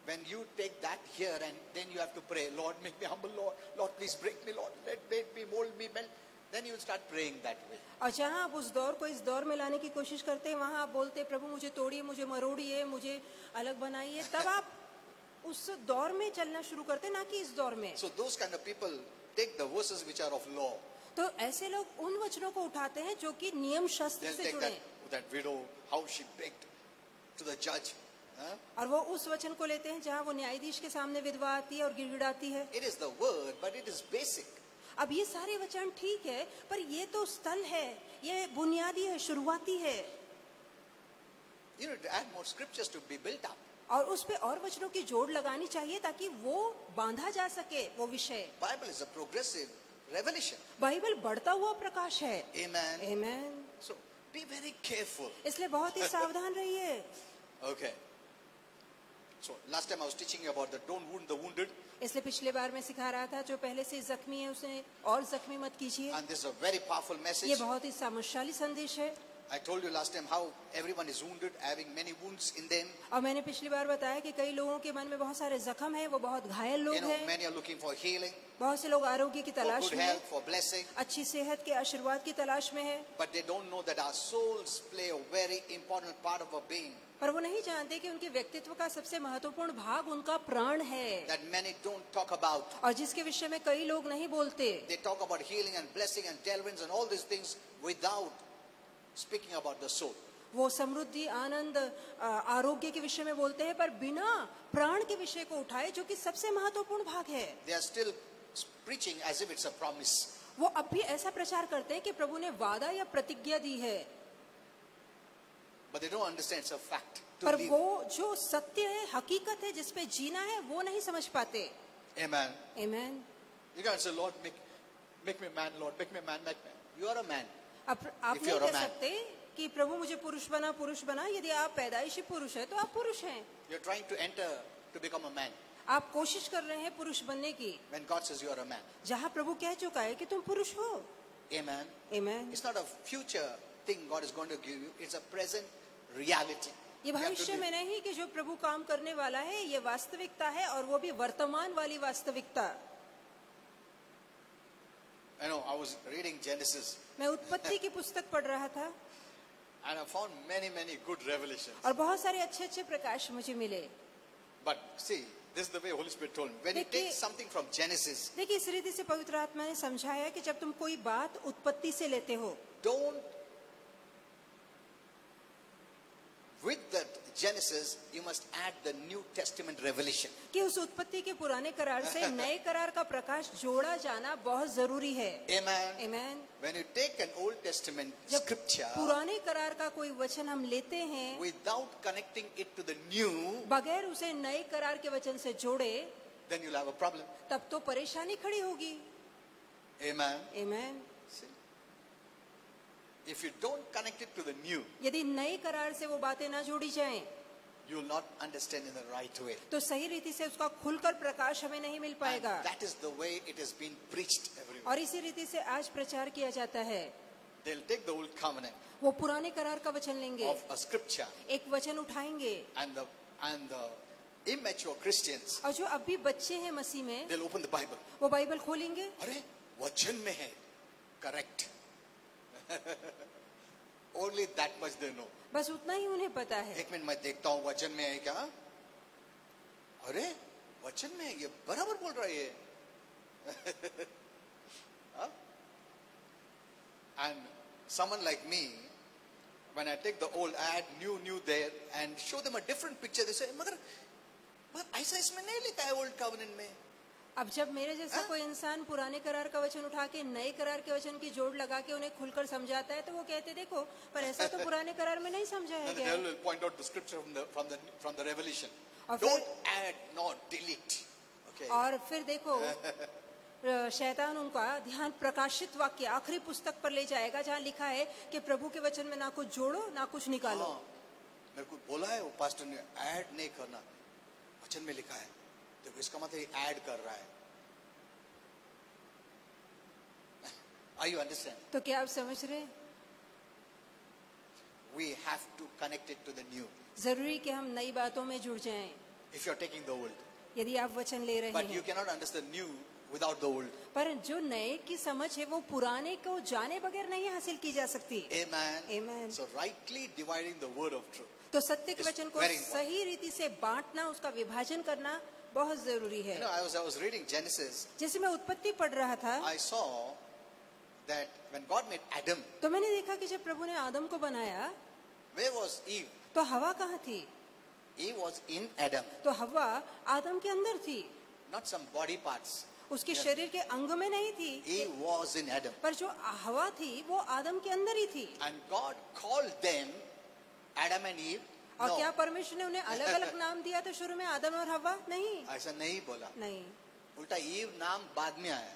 When you take that here and then you have to pray, Lord, make me humble, Lord. Lord, please break me, Lord. Make me, mold me, melt. Then you will start praying that way. और जहाँ आप उस दौर को इस दौर में लाने की कोशिश करते हैं वहाँ आप बोलते हैं प्रभु मुझे तोड़िए, मुझे मरोड़िए, मुझे अलग बनाइए, तब आप उस दौर में चलना शुरू करते हैं, ना कि इस दौर में। So those kind of people take the verses which are of law. तो ऐसे लोग उन वचनों को उठाते हैं जो कि नियम शास्त्र They'll से take जुड़े that, हैं, that widow, how she begged to the judge. Huh? और वो उस वचन को लेते हैं जहाँ वो न्यायाधीश के सामने विधवा आती है और गिड़गिड़ाती है। It is the word, but it is basic. अब ये सारे वचन ठीक है, पर ये तो स्थल है, ये बुनियादी है, शुरुआती है, You need to add more scriptures to be built up. और उस पे और वचनों की जोड़ लगानी चाहिए ताकि वो बांधा जा सके वो विषय। Bible is a progressive revelation. Bible बढ़ता हुआ प्रकाश है। Amen. Amen. So be very careful. इसलिए बहुत ही सावधान रहिए। Okay. So last time I was teaching you about the don't wound the wounded, इसलिए पिछले बार मैं सिखा रहा था जो पहले से जख्मी है उसे और जख्मी मत कीजिए। and this is a very powerful ये message. बहुत ही सामर्थ्यशाली संदेश है। I told you last time how everyone is wounded, having many wounds in them. और मैंने पिछली बार बताया कि कई लोगों के मन में बहुत सारे जख्म हैं, वो बहुत घायल लोग हैं। Many are looking for healing, बहुत से लोग आरोग्य की for तलाश good में हैं, health, for blessing, अच्छी सेहत के आशीर्वाद की तलाश में है, but they don't know that our souls play a very important part of our being पर वो नहीं जानते कि उनके व्यक्तित्व का सबसे महत्वपूर्ण भाग उनका प्राण है, that many don't talk about. और जिसके विषय में कई लोग नहीं बोलते। They talk about healing and blessing and deliverance and all these things without speaking about the soul. वो समृद्धि, आनंद, आरोग्य के विषय में बोलते हैं, पर बिना प्राण के विषय को उठाए जो कि सबसे महत्वपूर्ण भाग है। They are still preaching as if it's a promise. वो अब भी ऐसा प्रचार करते हैं कि प्रभु ने वादा या प्रतिज्ञा दी है, But they don't understand it's a fact. To पर live. वो जो सत्य है, हकीकत है, जिस पे जीना है, वो नहीं समझ पाते। Amen. Amen. You can't say, Lord, make me a man, Lord, make me a man, make me. You are a man. आप If नहीं you're a कह man. सकते कि प्रभु मुझे पुरुष बना, पुरुष बना। यदि आप पैदाइशी पुरुष है तो आप पुरुष हैं। You're trying to enter to become a man. आप कोशिश कर रहे हैं पुरुष बनने की, When God says you are a man. जहाँ प्रभु कह चुका है कि तुम पुरुष हो। Amen. Amen. It's not a future thing God is going to give you. It's a present reality. ये You have to भविष्य live. में नहीं कि जो प्रभु काम करने वाला है, ये वास्तविकता है, और वो भी वर्तमान वाली वास्तविकता। I know, I was reading Genesis मैं उत्पत्ति की पुस्तक पढ़ रहा था and I found many, many good revelations. और बहुत सारे अच्छे अच्छे प्रकाश मुझे मिले। But see, this is the way Holy Spirit told me. When you देखिए- take something from Genesis, देखिए, इस रीति से पवित्र आत्मा ने समझाया कि जब तुम कोई बात उत्पत्ति से लेते हो, don't, with that Genesis, you must add the New Testament revelation. कि उस उत्पत्ति के पुराने करार से नए करार का प्रकाश जोड़ा जाना बहुत जरूरी है। Amen. Amen. When you take an Old Testament जब scripture पुराने करार का कोई वचन हम लेते हैं, without connecting it to the new, बगैर उसे नए करार के वचन से जोड़े, then you'll have a problem. तब तो परेशानी खड़ी होगी। Amen. Amen. See? If you don't connect it to the new, यदि नए करार से वो बातें ना जोड़ी जाएं, you will not understand in the right way. तो सही रीति से उसका खुलकर प्रकाश हमें नहीं मिल And पाएगा। that is the way it has been preached everywhere. और इसी रीति से आज प्रचार किया जाता है। They'll take the old covenant वो पुराने करार का वचन लेंगे, of a scripture एक वचन उठाएंगे, and the immature Christians, और जो अब भी बच्चे हैं मसीह में, they'll open the Bible. वो बाइबल खोलेंगे, अरे वचन में है, correct. Only that much they know. बस उतना ही उन्हें पता है। एक मिनट मैं देखता हूँ वचन में है क्या? अरे वचन में है, ये बराबर बोल रहा है ये. Huh? And someone like me, when I take the old, add new there and show them a different picture, they say, मगर ऐसा इसमें नहीं लिखा है old covenant में. अब जब मेरे जैसा कोई इंसान पुराने करार का वचन उठा के नए करार के वचन की जोड़ लगा के उन्हें खुलकर समझाता है, तो वो कहते देखो, पर ऐसा तो पुराने करार में नहीं समझाया And the गया devil है। will point out the scripture from the revelation. और Don't फिर- add, not delete. Okay. और फिर देखो शैतान उनका ध्यान प्रकाशित वाक्य आखिरी पुस्तक पर ले जाएगा, जहाँ लिखा है कि प्रभु के वचन में ना कुछ जोड़ो ना कुछ निकालो। हाँ, मेरे को बोला है वो पास्टर ने, ऐड नहीं करना, वचन में लिखा है, देखो इसका मतलब ऐड कर रहा है. Are you understand? तो क्या आप समझ रहे हैं? We have to connect it to the new. जरूरी कि हम नई बातों में जुड़ जाएं। If you are taking the old, यदि आप वचन ले रहे but you हैं, cannot understand new without the old. पर जो नए की समझ है वो पुराने को जाने बगैर नहीं हासिल की जा सकती। Amen. Amen. So rightly dividing the word of truth. तो सत्य के It's वचन को very important. सही रीति से बांटना, उसका विभाजन करना बहुत जरूरी है। You know, I was reading Genesis. जैसे मैं उत्पत्ति पढ़ रहा था, I saw that when God made Adam, तो मैंने देखा कि जब प्रभु ने आदम को बनाया where was Eve? तो हवा कहाँ थी? Eve was in Adam, तो हवा आदम के अंदर थी, not some body parts. उसके शरीर के अंग में नहीं थी, Eve was in Adam. पर जो हवा थी वो आदम के अंदर ही थी। And God called them, Adam and Eve. और No, क्या परमेश्वर ने उन्हें अलग अलग नाम दिया था शुरू में, आदम और हवा? नहीं, ऐसा नहीं बोला. नहीं। उल्टा ईव नाम बाद में आया.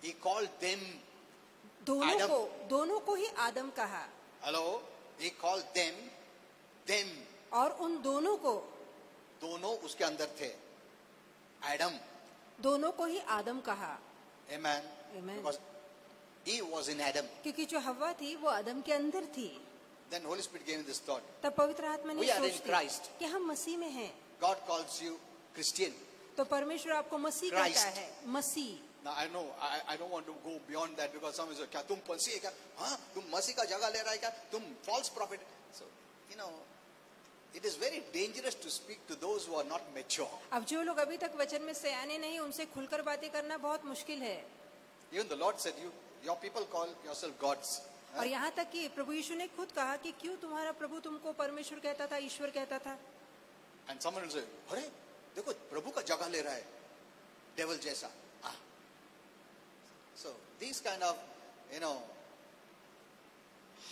He called them. Adam. दोनों को ही आदम कहा, Hello? He called them. Them. और उन दोनों को, दोनों उसके अंदर थे. Adam. दोनों को ही आदम कहा। Amen. Amen. Because Eve was in Adam. क्योंकि जो हवा थी वो आदम के अंदर थी। Then Holy Spirit gave me this thought. तब पवित्र आत्मा ने We are in सोच Christ. दी कि हम मसीह में हैं। God calls you Christian. तो परमेश्वर आपको मसीह Christ. कहता है, मसीह। Now I know I don't want to go beyond that because some say क्या तुम मसीह है क्या? हाँ तुम मसीह का जगह ले रहा है क्या? तुम false prophet. So you know it is very dangerous to speak to those who are not mature. अब जो लोग अभी तक वचन में सयाने नहीं, उनसे खुलकर बातें करना बहुत मुश्किल है। Even the Lord said your people call yourself gods. और यहाँ तक कि प्रभु यीशु ने खुद कहा कि क्यों तुम्हारा प्रभु तुमको परमेश्वर कहता था, ईश्वर कहता था। And someone will say, अरे देखो प्रभु का जगह ले रहा है, devil जैसा. So these kind of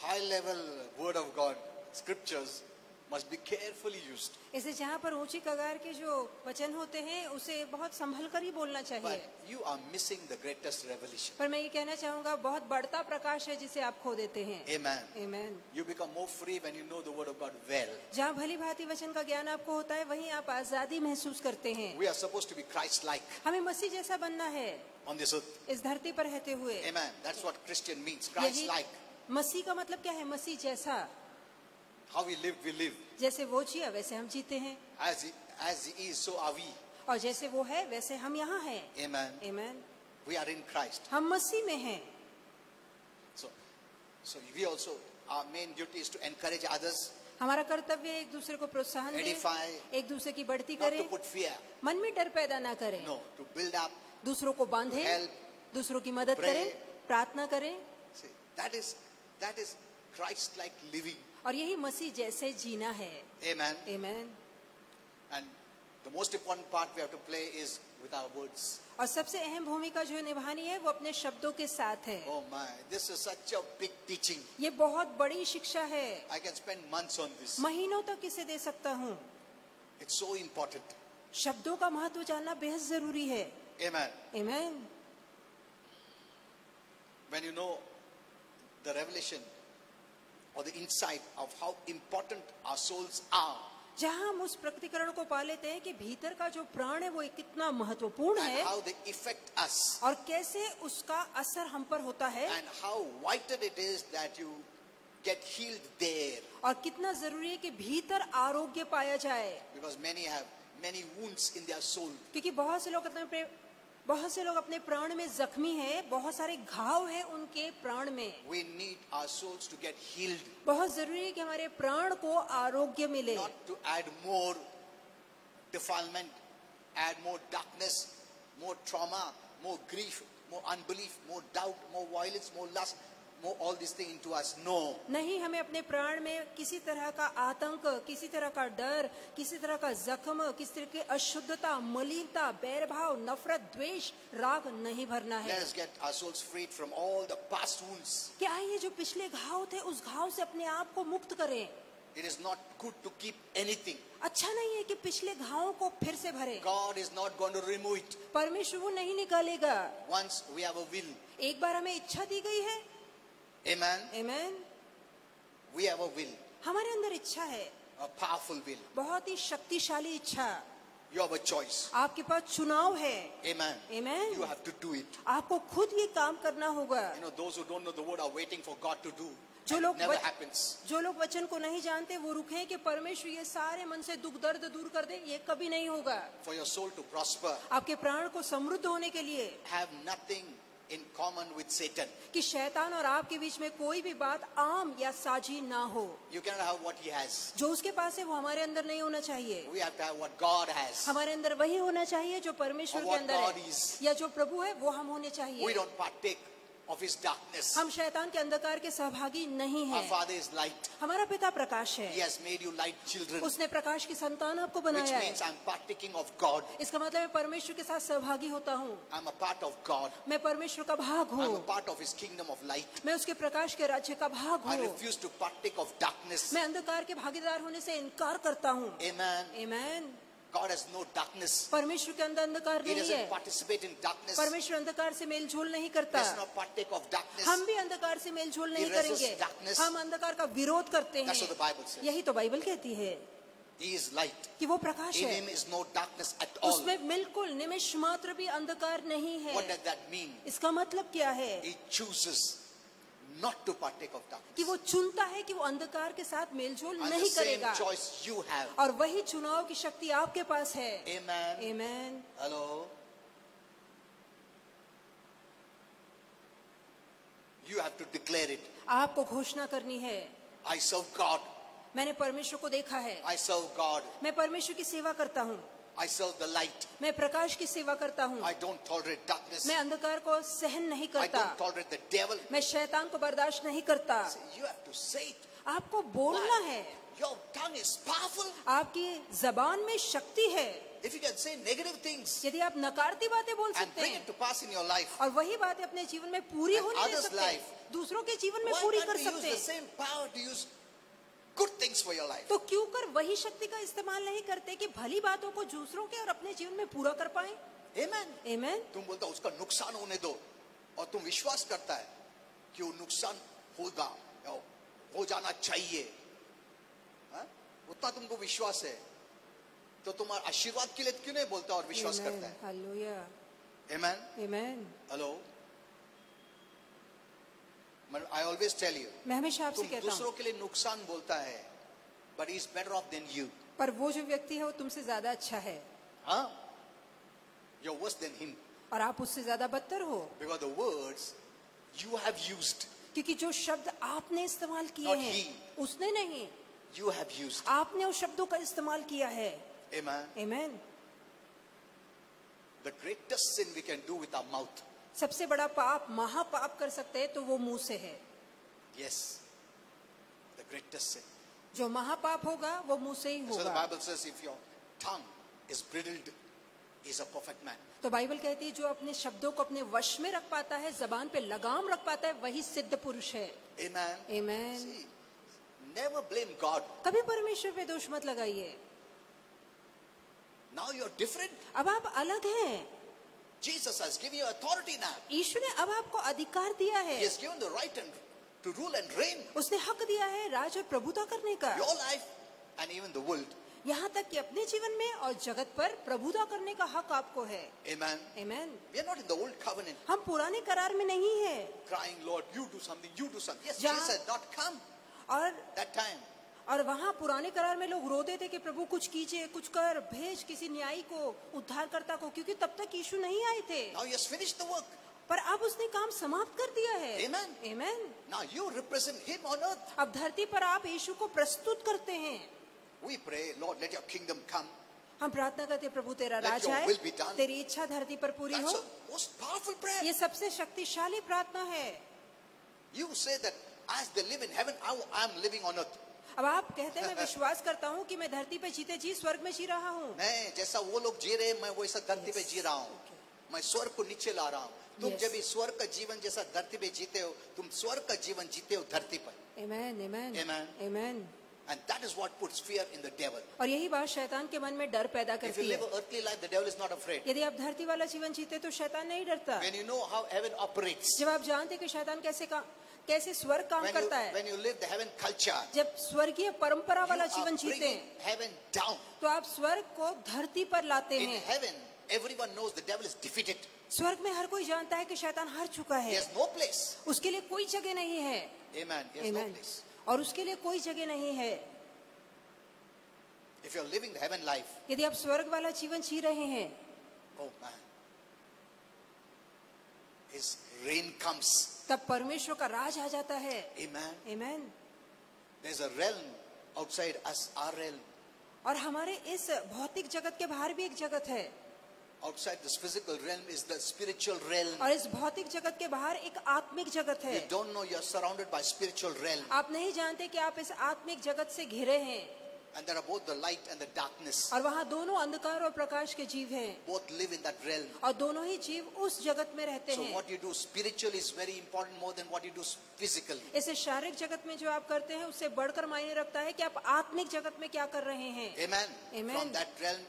high level word of God scriptures must be carefully used. इसे जहाँ पर ऊंची कगार के जो वचन होते हैं उसे बहुत संभल कर ही बोलना चाहिए। But you are missing the greatest revelation. पर मैं ये कहना चाहूँगा, बहुत बढ़ता प्रकाश है जिसे आप खो देते हैं। Amen. Amen. You become more free when you know the word of God well. जहाँ भली भांति वचन का ज्ञान आपको होता है, वहीं आप आजादी महसूस करते हैं। We are supposed to be Christ-like हमें मसीह जैसा बनना है on this earth. इस धरती पर रहते हुए। Amen. That's what Christian means. यही Christ-like. मसीह का मतलब क्या है? मसीह जैसा। How we live, we live. जैसे वो जिया वैसे हम जीते हैं, As he is, so are we. और जैसे वो है वैसे हम यहाँ हैं। Amen. Amen. We are in Christ. हम मसीह में हैं। So we also, our main duty is to encourage others, हमारा कर्तव्य है एक दूसरे को प्रोत्साहन दें, edify, एक दूसरे की बढ़ती not to करें, put fear. मन में डर पैदा ना करें, No, to build up, दूसरों को बांधें, help, दूसरों की मदद pray. करें, प्रार्थना करें। See, that is Christ-like living. और यही मसीह जैसे जीना है। Amen. Amen. And the most important part we have to play is with our words. और सबसे अहम भूमिका जो निभानी है वो अपने शब्दों के साथ है। Oh my, this is such a big teaching. ये बहुत बड़ी शिक्षा है, I can spend months on this. महीनों तक इसे दे सकता हूँ। It's so important. शब्दों का महत्व जानना बेहद जरूरी है। Amen. Amen. When you know the revelation or the insight of how important our souls are, जहाँ हम उस प्रकटीकरण को पा लेते हैं कि भीतर का जो प्राण है वो कितना महत्वपूर्ण and है how they affect us, और कैसे उसका असर हम पर होता है, and how vital it is that you get healed there, और कितना जरूरी है कि भीतर आरोग्य पाया जाए, because many have many wounds in their soul. क्योंकि बहुत से लोग अपने प्राण में जख्मी हैं, बहुत सारे घाव हैं उनके प्राण में। We need our souls to get healed, बहुत जरूरी है कि हमारे प्राण को आरोग्य मिले, not to add more defilement, add more darkness, more trauma, more grief, more unbelief, more doubt, more violence, more lust, more all these things into us. No. नहीं, हमें अपने प्राण में किसी तरह का आतंक, किसी तरह का डर, किसी तरह का जख्म, किसी तरह की अशुद्धता, मलिनता, बैरभाव, नफरत, द्वेष, राग नहीं भरना है। Let us get our souls freed from all the past wounds. क्या ये जो पिछले घाव थे उस घाव से अपने आप को मुक्त करें। It is not good to keep anything. अच्छा नहीं है कि पिछले घावों को फिर से भरे। God is not going to remove it. परमेश्वर वो नहीं निकालेगा। Once we have a will. एक बार हमें इच्छा दी गई है। Amen. Amen. We have a will. हमारे अंदर इच्छा है, A powerful will. बहुत ही शक्तिशाली इच्छा। You have a choice. आपके पास चुनाव है। Amen. Amen. You have to do it. आपको खुद ये काम करना होगा। You know, those who don't know the word are waiting for God to do. जो And लोग it never happens. जो लोग वचन को नहीं जानते वो रुके हैं कि परमेश्वर ये सारे मन से दुख दर्द दूर कर दे, ये कभी नहीं होगा। For your soul to prosper, आपके प्राण को समृद्ध होने के लिए have nothing in common with Satan. कि शैतान और आपके बीच में कोई भी बात आम या साझी ना हो। You cannot have what he has. जो उसके पास है वो हमारे अंदर नहीं होना चाहिए। We have to have what God has. हमारे अंदर वही होना चाहिए जो परमेश्वर Or के what अंदर God है, is. या जो प्रभु है वो हम होने We चाहिए। don't partake of his darkness. हम शैतान के अंधकार के सहभागी नहीं Our हैं। Father is light. हमारा पिता प्रकाश He है, has made you light children, उसने प्रकाश की संतान आपको which बनाया है। means I'm partaking of God. इसका मतलब मैं परमेश्वर के साथ सहभागी होता हूँ, I'm a part of God. मैं परमेश्वर का भाग I'm a हूँ, part of his kingdom of light. मैं उसके प्रकाश के राज्य का भाग I हूँ। refuse to partake of darkness. मैं अंधकार के भागीदार होने से इनकार करता हूँ। Amen. Amen. God has no darkness. परमेश्वर के अंदर अंधकार He नहीं doesn't है। participate in darkness. परमेश्वर अंधकार से मेल झोल नहीं He करता। does not partake of darkness. हम भी अंधकार से मेल झोल नहीं He resists करेंगे। darkness. हम अंधकार का विरोध करते That's what the हैं। Bible says. यही तो बाइबल कहती है He is light. कि वो प्रकाश In है, him is no darkness at all. उसमें बिल्कुल निमिष मात्र भी अंधकार नहीं है। What does that mean? इसका मतलब क्या है? He chooses not to partake of कि darkness. वो चुनता है कि वो अंधकार के साथ मेलजोल And the नहीं same करेगा, choice you have. और वही चुनाव की शक्ति आपके पास है। Amen. Amen. Hello. You have to declare it. आपको घोषणा करनी है, I serve God. मैंने परमेश्वर को देखा है, I serve God. मैं परमेश्वर की सेवा करता हूँ, I serve the light. मैं प्रकाश की सेवा करता हूँ, I don't tolerate darkness. मैं अंधकार को सहन नहीं I करता, don't tolerate the devil. मैं शैतान को बर्दाश्त नहीं करता। You have to say it. आपको बोलना है, Your tongue is powerful. आपकी जबान में शक्ति है। If you can say negative things यदि आप नकारती बातें बोल and सकते bring हैं it to pass in your life, और वही बातें अपने जीवन में पूरी And होने दे others' सकते हैं, life. दूसरों के जीवन में why पूरी can't कर we use सकते the हैं, same power to use good things for your life? तो क्यों कर वही शक्ति का इस्तेमाल नहीं करते कि भली बातों को दूसरों के और अपने जीवन में पूरा कर पाए? Amen. आमेन। तुम बोलता हो उसका नुकसान होने दो और तुम विश्वास करता है कि वो नुकसान होगा या हो जाना चाहिए, हाँ? उतना तुमको विश्वास है तो तुम्हारे आशीर्वाद के लिए क्यों नहीं बोलता और विश्वास करता है? Hallelujah. Amen. Amen. Hello. I always tell you, मैं हमेशा आपसे तुम कहता दूसरों हूँ, के लिए नुकसान बोलता है, but he is better off than you. पर वो जो व्यक्ति है वो तुमसे ज्यादा अच्छा है हाँ? You're worse than him और आप उससे ज्यादा बदतर हो, because the words you have used, क्योंकि जो शब्द आपने इस्तेमाल किए Not हैं, he. उसने नहीं, you have used. आपने उस शब्दों का इस्तेमाल किया है। Amen. Amen. The greatest sin we can do with our mouth. सबसे बड़ा पाप महापाप कर सकते हैं तो वो मुंह से है। Yes. The greatest sin. जो महापाप होगा वो मुंह से ही So the होगा। Bible says if your tongue is bridled, he's a perfect man. तो बाइबल कहती है जो अपने शब्दों को अपने वश में रख पाता है, जबान पे लगाम रख पाता है, वही सिद्ध पुरुष है। Amen. आमेन। See, never blame God. कभी परमेश्वर पे दोष मत लगाइए। Now you're different. अब आप अलग हैं। Jesus has given you authority now. यीशु ने अब आपको अधिकार दिया He है, has given the right and to rule and reign उसने हक दिया है राज और प्रभुता करने का, your life and even the world. यहाँ तक कि अपने जीवन में और जगत पर प्रभुता करने का हक आपको है। Amen. Amen. We are not in the old covenant हम पुराने करार में नहीं है, crying, Lord, you do something, you do something. Yes, Jah- Jesus had not come और that time. वहाँ पुराने करार में लोग रोते थे कि प्रभु कुछ कीजिए, कुछ कर, भेज किसी न्यायी को, उद्धारकर्ता को, क्योंकि तब तक यीशु नहीं आए थे। Now he has finished the work. पर अब उसने काम समाप्त कर दिया है। Amen. Amen. Now you represent him on earth. अब धरती पर आप यीशु को प्रस्तुत करते हैं। We pray, Lord, let your kingdom come. हम प्रार्थना करते हैं प्रभु तेरा Let राज your आए, will be done. तेरी इच्छा धरती पर पूरी That's हो। the most powerful prayer. ये सबसे शक्तिशाली प्रार्थना है। You say that as they live in heaven, I am living on earth. अब आप कहते हैं मैं विश्वास करता हूँ कि मैं धरती पे जीते जी स्वर्ग में जी रहा हूँ। नहीं, जैसा वो लोग जी रहे हैं, मैं वैसा धरती पे जी रहा हूँ। मैं स्वर्ग को नीचे ला रहा हूँ। तुम Yes. जब इस स्वर्ग का जीवन जैसा धरती पे जीते हो, तुम स्वर्ग का जीवन जीते हो धरती पर। आमेन, आमेन, Amen. Amen. And that is what puts fear in the devil. और यही बात शैतान के मन में डर पैदा If you करती live है। an earthly life, the devil is not afraid. यदि आप धरती वाला जीवन जीते तो शैतान नहीं डरता। When you know how heaven operates, जब आप जानते कि शैतान कैसे स्वर्ग काम करता है, when you live the heaven culture, जब स्वर्गीय परंपरा you वाला are जीवन जीते bringing हैं heaven down. तो आप स्वर्ग को धरती पर लाते In हैं। heaven, everyone knows the devil is defeated. स्वर्ग में हर कोई जानता है कि शैतान हार चुका He है, has no place. उसके लिए कोई जगह नहीं है। Amen. He has no amen. place. और उसके लिए कोई जगह नहीं है। If you're living the heaven life, यदि आप स्वर्ग वाला जीवन जी रहे हैं, oh man. His reign comes. तब परमेश्वर का राज आ जाता है. Amen. Amen. There's a realm outside us, our realm. और हमारे इस भौतिक जगत के बाहर भी एक जगत है. Outside this physical realm is the spiritual realm. और इस भौतिक जगत के बाहर एक आत्मिक जगत है. You don't know you're surrounded by spiritual realm. आप नहीं जानते कि आप इस आत्मिक जगत से घिरे हैं. And there are both the light and the darkness. और वहाँ दोनों अंधकार और प्रकाश के जीव हैं. Both live in that realm. और दोनों ही जीव उस जगत में रहते So हैं. what you do spiritually is very important more than what you do physically. इसे शारीरिक जगत में जो आप करते हैं उससे बढ़कर मायने रखता है कि आप आत्मिक जगत में क्या कर रहे हैं. Amen. Amen. From that realm,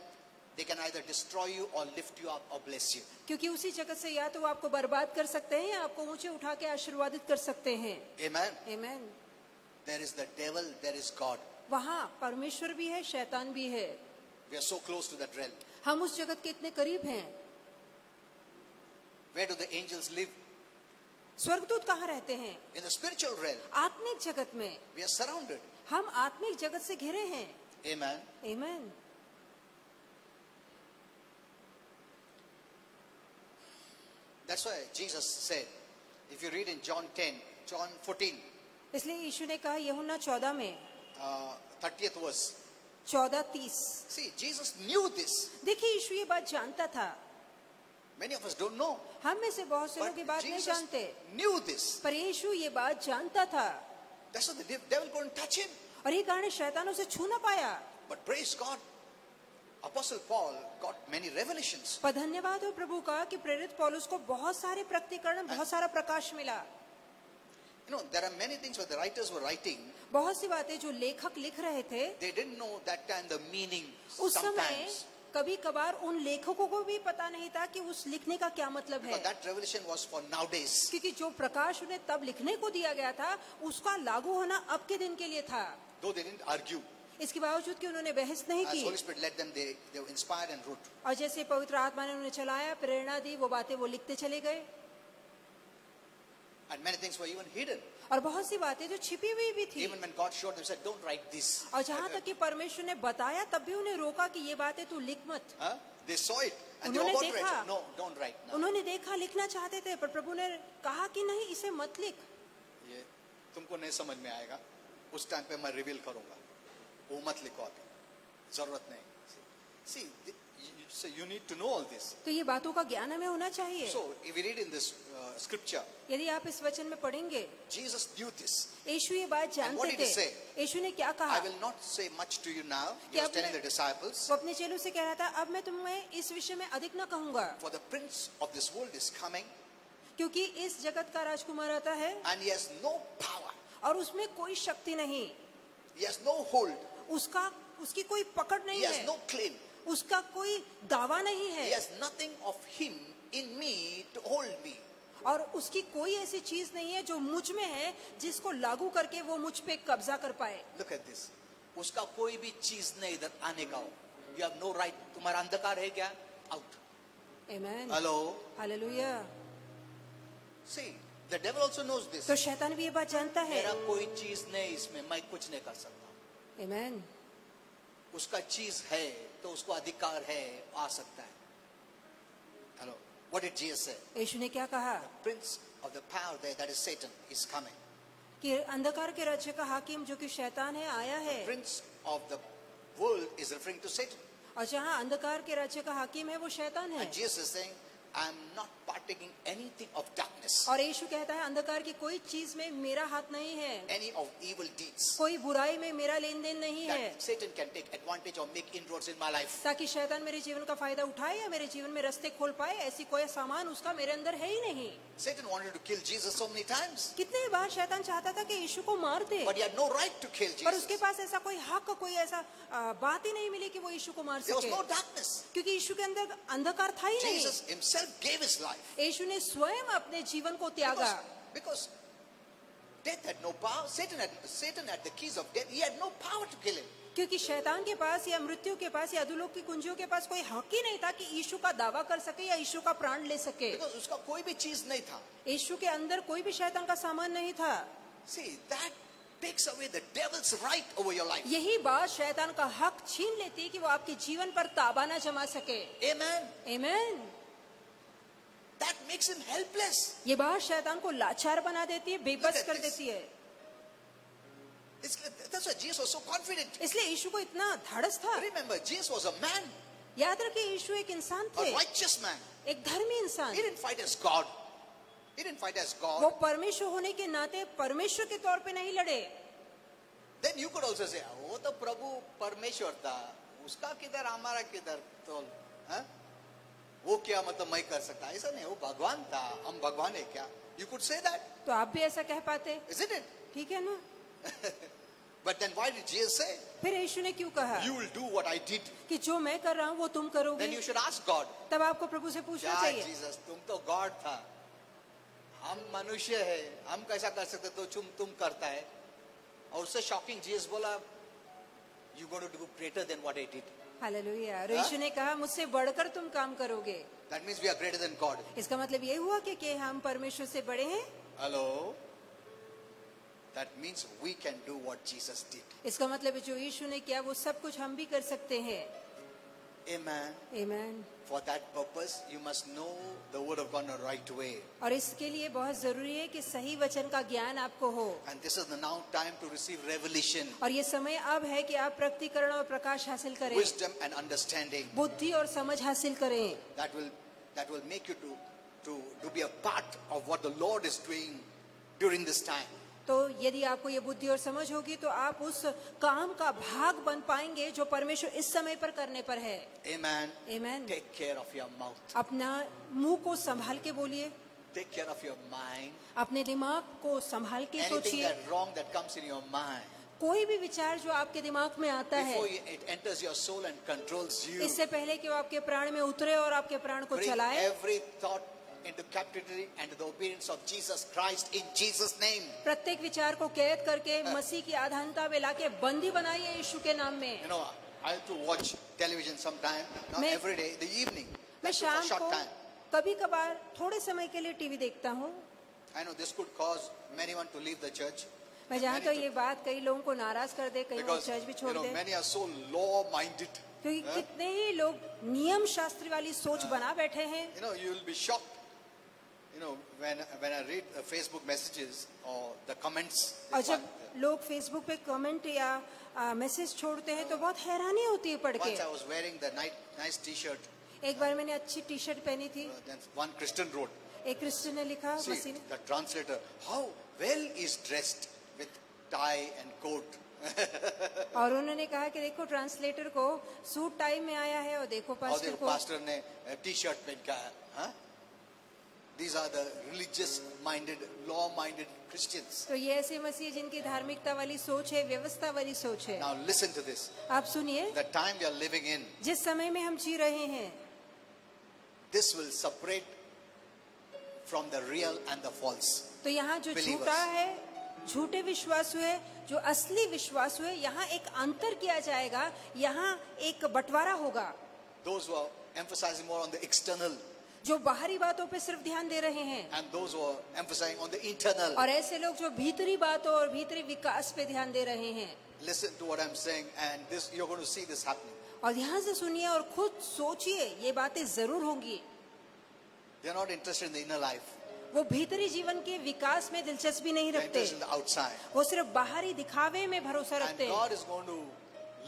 they can either destroy you or lift you up or bless you. क्योंकि उसी जगत से या तो वो आपको बर्बाद कर सकते हैं या आपको ऊंचे उठा के आशीर्वादित कर सकते हैं. Amen. Amen. There is the devil, there is God. वहाँ परमेश्वर भी है, शैतान भी है. We are so close to that realm. हम उस जगत के इतने करीब हैं. Where do the angels live? स्वर्गदूत कहाँ रहते हैं? In the spiritual realm. आत्मिक जगत में. We are surrounded. हम आत्मिक जगत से घिरे हैं. Amen. Amen. That's why Jesus said, if you read in John 10, John 14, इसलिए यीशु ने कहा यूहन्ना 14 में 30th verse. 14:30. See, Jesus knew this. देखिए यीशु ये बात जानता था. Many of us don't know. हम में से बहुत से But लोग ये बात नहीं Jesus जानते. knew this. पर यीशु ये बात जानता था. That's why the devil couldn't touch him. और ये कारण शैतान उसे छू ना पाया. But praise God, Apostle Paul got many revelations. पर धन्यवाद हो प्रभु का कि प्रेरित पौलुस को बहुत सारे प्रकटीकरण, बहुत सारा प्रकाश मिला. You know, there are many things where the writers were writing. बहुत सी बातें जो लेखक लिख रहे थे They didn't know that time the meaning उस समय sometimes. कभी कभार उन लेखकों को भी पता नहीं था कि उस लिखने का क्या मतलब है. Because that revelation was for nowadays. क्योंकि जो प्रकाश उन्हें तब लिखने को दिया गया था उसका लागू होना अब के दिन के लिए था. Though they didn't argue. इसके बावजूद कि उन्होंने बहस नहीं As की. Holy Spirit led them, they were inspired and wrote. और जैसे पवित्र आत्मा ने उन्हें चलाया, प्रेरणा दी, वो बातें वो लिखते चले गए. And many things were even hidden. और बहुत सी बातें जो छिपी हुई भी थी. Even when God showed them, he said, don't write this. और जहाँ तक कि परमेश्वर ने बताया तब भी उन्हें रोका कि ये बातें तू लिख मत. Huh? They saw it and they were उन्होंने about to देखा. write. No, don't write now. उन्होंने देखा, लिखना चाहते थे, पर प्रभु ने कहा कि नहीं, इसे मत लिख. ये तुमको नहीं समझ में आएगा. उस टाइम पे मैं रिवील करूंगा. वो मत लिखो अभी. जरूरत नहीं. See, so you need to know all this. तो ये बातों का ज्ञान हमें होना चाहिए. So if we read in this scripture, यदि आप इस वचन में पढ़ेंगे, Jesus knew this. यीशु ये बात And what जानते did he थे. say? यीशु ने क्या I कहा? will not say much to you now. He कि was अब telling मैं- the disciples. वो अपने चेलों से कह रहा था, अब मैं तुम्हें इस विषय में अधिक न कहूंगा, For the prince of this world is coming क्योंकि इस जगत का राजकुमार आता है and he has no power. और उसमें कोई शक्ति नहीं, He has no hold. उसकी कोई पकड़ He नहीं has है, no claim. उसका कोई दावा नहीं He है, has nothing of him in me to hold me. और उसकी कोई ऐसी चीज नहीं है जो मुझ में है जिसको लागू करके वो मुझ पे कब्जा कर पाए. Look at this. उसका कोई भी चीज नहीं इधर आने का हो. You have no right. तुम्हारा अंधकार है क्या? Out. Amen. Hello. Hallelujah. See, the devil also knows this. तो शैतान भी ये बात जानता है. मेरा कोई चीज नहीं इसमें, मैं कुछ नहीं कर सकता. आमेन. उसका चीज है तो उसको अधिकार है, आ सकता है. Hello. What did Jesus say? यीशु ने क्या कहा? Prince of the power there, that is Satan, is coming. कि अंधकार के राज्य का हाकिम जो कि शैतान है आया है. Prince of the world is referring to Satan. और जहाँ अंधकार के राज्य का हाकिम है वो शैतान है. And Jesus is saying, I am not partaking anything of darkness, और यीशु कहता है अंधकार की कोई चीज में मेरा हाथ नहीं है, any of evil deeds कोई बुराई में मेरा लेन देन नहीं है, that Satan can take advantage or make inroads in my life. ताकि शैतान मेरे जीवन का फायदा उठाए या मेरे जीवन में रास्ते खोल पाए. ऐसी कोई सामान उसका मेरे अंदर है ही नहीं. Satan wanted to kill Jesus so many times, कितने बार शैतान चाहता था कि यीशु को मार दे, but he had no right to kill पर उसके Jesus. पास ऐसा कोई हक, कोई ऐसा बात ही नहीं मिली कि वो यीशु को मार There was सके, no darkness. क्योंकि यीशु के अंदर अंधकार था ही नहीं. Jesus himself gave his life यीशु ने स्वयं अपने जीवन को त्यागा, because death had no power. Satan had the keys of death. He had no power to kill him. क्योंकि शैतान के पास या मृत्यु के पास या अधोलोक की कुंजियों के पास कोई हक ही नहीं था कि यीशु का दावा कर सके या यीशु का प्राण ले सके. Because उसका कोई भी चीज नहीं था. यीशु के अंदर कोई भी शैतान का सामान नहीं था. See, that takes away the devil's right over your life. यही बात शैतान का हक छीन लेती है कि वो आपके जीवन पर ताबा न जमा सके. Amen. Amen. that makes him helpless. ये बात शैतान को लाचार बना देती है, बेबस Look at कर this. देती है। That's why Jesus was so confident. इसलिए यीशु को इतना धाड़स था। Remember, Jesus was a man, याद रखिए यीशु एक इंसान a थे, righteous man. एक धर्मी इंसान। He didn't fight as God. He didn't fight as वो God. परमेश्वर होने के नाते परमेश्वर के तौर पे नहीं लड़े। Then you could also say, वो तो प्रभु परमेश्वर था, उसका किधर हमारा किधर, तो हाँ? वो क्या मतलब मैं कर सकता, ऐसा नहीं, वो भगवान था, हम भगवान है क्या? You could say that, तो आप भी ऐसा कह पाते, isn't it? ठीक है ना? But then why did Jesus say, फिर यीशु ने क्यों कहा you will do what I did? कि जो मैं कर रहा हूँ वो तुम Then करोगे? you should ask God, तब आपको प्रभु से पूछना क्या चाहिए, Jesus, तुम तो God था, हम मनुष्य है, हम कैसा कर सकते, तो तुम करता है। और उससे शॉकिंग जीसस बोला, you going to do greater than what I did. Hallelujah. और यीशु ने कहा मुझसे बढ़कर तुम काम करोगे। That means we are greater than God. इसका मतलब ये हुआ कि हम परमेश्वर से बड़े हैं। Hello? That means we can do what Jesus did. इसका मतलब जो यीशु ने किया वो सब कुछ हम भी कर सकते हैं। Amen. आमीन। For that purpose, you must know the word of God in the right way. और इसके लिए बहुत जरूरी है कि सही वचन का ज्ञान आपको हो। And this is the now time to receive revelation, और ये समय अब है कि आप प्रकटीकरण और प्रकाश हासिल करें, wisdom and understanding बुद्धि और समझ हासिल करें, that will make you to be a part of what the Lord is doing during this time. तो यदि आपको ये बुद्धि और समझ होगी तो आप उस काम का भाग बन पाएंगे जो परमेश्वर इस समय पर करने पर है। Amen. आमीन। Take care of your mouth. अपना मुंह को संभाल के बोलिए, Take care of your mind. अपने दिमाग को संभाल के Anything सोचिए। that wrong that comes in your mind, कोई भी विचार जो आपके दिमाग में आता है, before it enters your soul and controls you, इससे पहले कि वो आपके प्राण में उतरे और आपके प्राण को bring चलाए, every thought into captivity and the obedience of Jesus Christ in Jesus' name. प्रत्येक विचार को कैद करके मसीह की आधानता में लाके बंदी बनाइए यीशु के नाम में। You know, I have to watch television sometime, not मैं- every day, the evening. मैं That's for a शाम short को time. कभी कभार थोड़े समय के लिए टीवी देखता हूँ। I know this could cause anyone to leave the church मैं जहाँ many तो to- ये बात कई लोगों को नाराज कर दे, कई लोग because चर्च भी छोड़ दे, many are so law-minded. क्योंकि कितने ही लोग नियम शास्त्री वाली सोच बना बैठे हैं। You know, you will be shocked. You know, when I read Facebook messages or the comments. और जब लोग फेसबुक पे कमेंट या मैसेज छोड़ते हैं तो बहुत हैरानी होती है पढ़ के। Once I was wearing the nice T-shirt. एक बार मैंने अच्छी टी शर्ट पहनी थी, Then one Christian wrote, एक क्रिश्चियन ने लिखा, see, मसीह ने, the translator, how well is dressed with tie and coat. और उन्होंने कहा कि देखो ट्रांसलेटर को सूट टाई में आया है और देखो और पास्टर देखो को। पास्टर ने T-shirt पहन का है. हाँ? These are the religious-minded, law-minded Christians. तो ये ऐसे मसीह जिनकी धार्मिकता वाली सोच है, व्यवस्था वाली सोच है। Now listen to this. आप सुनिए, The time we are living in, जिस समय में हम जी रहे हैं, this will separate from the real and the false. तो यहाँ जो Believers. झूठा है, झूठे विश्वासु है, जो असली विश्वासु है, यहाँ एक अंतर किया जाएगा, यहाँ एक बंटवारा होगा। Those who are emphasizing more on the external जो बाहरी बातों पे सिर्फ ध्यान दे रहे हैं, and those who are emphasizing on the internal. और ऐसे लोग जो भीतरी बातों और भीतरी विकास पे ध्यान दे रहे हैं। Listen to what I'm saying, and this you're going to see this happening. और ध्यान से सुनिए और खुद सोचिए, ये बातें जरूर होंगी। They're not interested in the inner life. वो भीतरी जीवन के विकास में दिलचस्पी नहीं They're रखते, interested in the outside. वो सिर्फ बाहरी दिखावे में भरोसा And रखते हैं। God is going to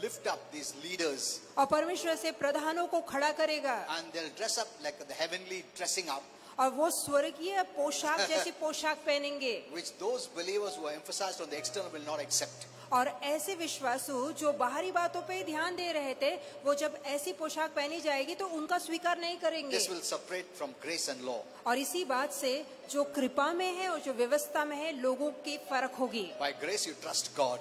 lift up these leaders, और परमेश्वर से प्रधानों को खड़ा करेगा, and they'll dress up like the heavenly dressing up, और वो स्वर्गीय पोशाक जैसी पोशाक पहनेंगे, which those believers who are emphasized on the external will not accept. और ऐसे विश्वासु जो बाहरी बातों पे ध्यान दे रहे थे, वो जब ऐसी पोशाक पहनी जाएगी तो उनका स्वीकार नहीं करेंगे। This will separate from grace and law. और इसी बात से जो कृपा में है और जो व्यवस्था में है, लोगों की फर्क होगी। By grace you trust God.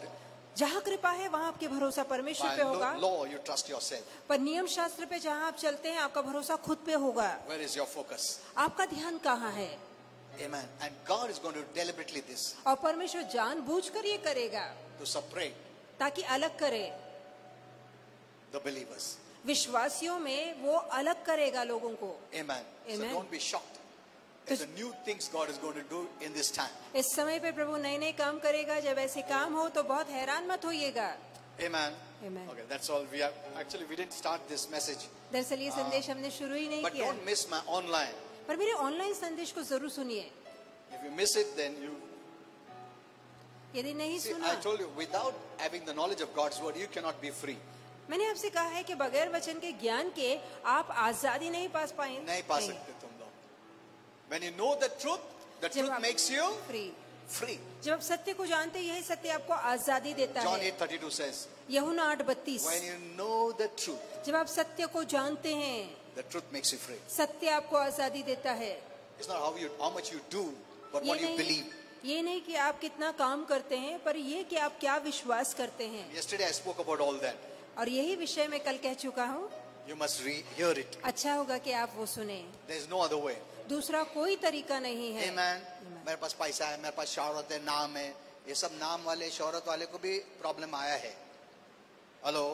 जहाँ कृपा है वहाँ आपके भरोसा परमेश्वर By पे होगा, law you trust yourself. पर नियम शास्त्र पे जहाँ आप चलते हैं आपका भरोसा खुद पे होगा। Where is your focus? आपका ध्यान कहाँ है? Amen. And God is going to deliberately this और परमेश्वर जानबूझकर ये करेगा to separate ताकि अलग करे, the believers. विश्वासियों में वो अलग करेगा लोगों को। Amen. So Amen. don't be shocked. There's a new things God is going to do in this time. इस समय पे प्रभु नए नए काम करेगा, जब ऐसे काम हो तो बहुत हैरान मत होइएगा। Amen. Amen. Okay, that's all. We didn't start this message. दरअसल ये संदेश हमने शुरू ही नहीं But किया, don't miss my online. पर मेरे ऑनलाइन संदेश को जरूर सुनिए। If you miss it, then you यदि नहीं see. सुना, I told you, without having the knowledge of God's word, you cannot be free. मैंने आपसे कहा है कि बगैर वचन के ज्ञान के आप आजादी नहीं पा पाएंगे। नहीं पा सकते तुम लोग. When you know the truth makes you free. free. जब आप सत्य को जानते हैं, यही सत्य आपको आजादी देता John है। 8:32 says, यूहन्ना 8:32। when you know the truth, जब आप सत्य को जानते हैं, the truth makes you free. सत्य आपको आजादी देता है। It's not how much you do, but ये what you नहीं, believe. ये नहीं कि आप कितना काम करते हैं, पर ये कि आप क्या विश्वास करते हैं। Yesterday I spoke about all that. और यही विषय मैं कल कह चुका हूँ। You must hear it. अच्छा होगा कि आप वो सुने। There is no other way. दूसरा कोई तरीका नहीं है। Amen. मेरे पास पैसा है, मेरे पास शौहरत है, नाम है, ये सब नाम वाले शौहरत वाले को भी प्रॉब्लम आया है। हेलो,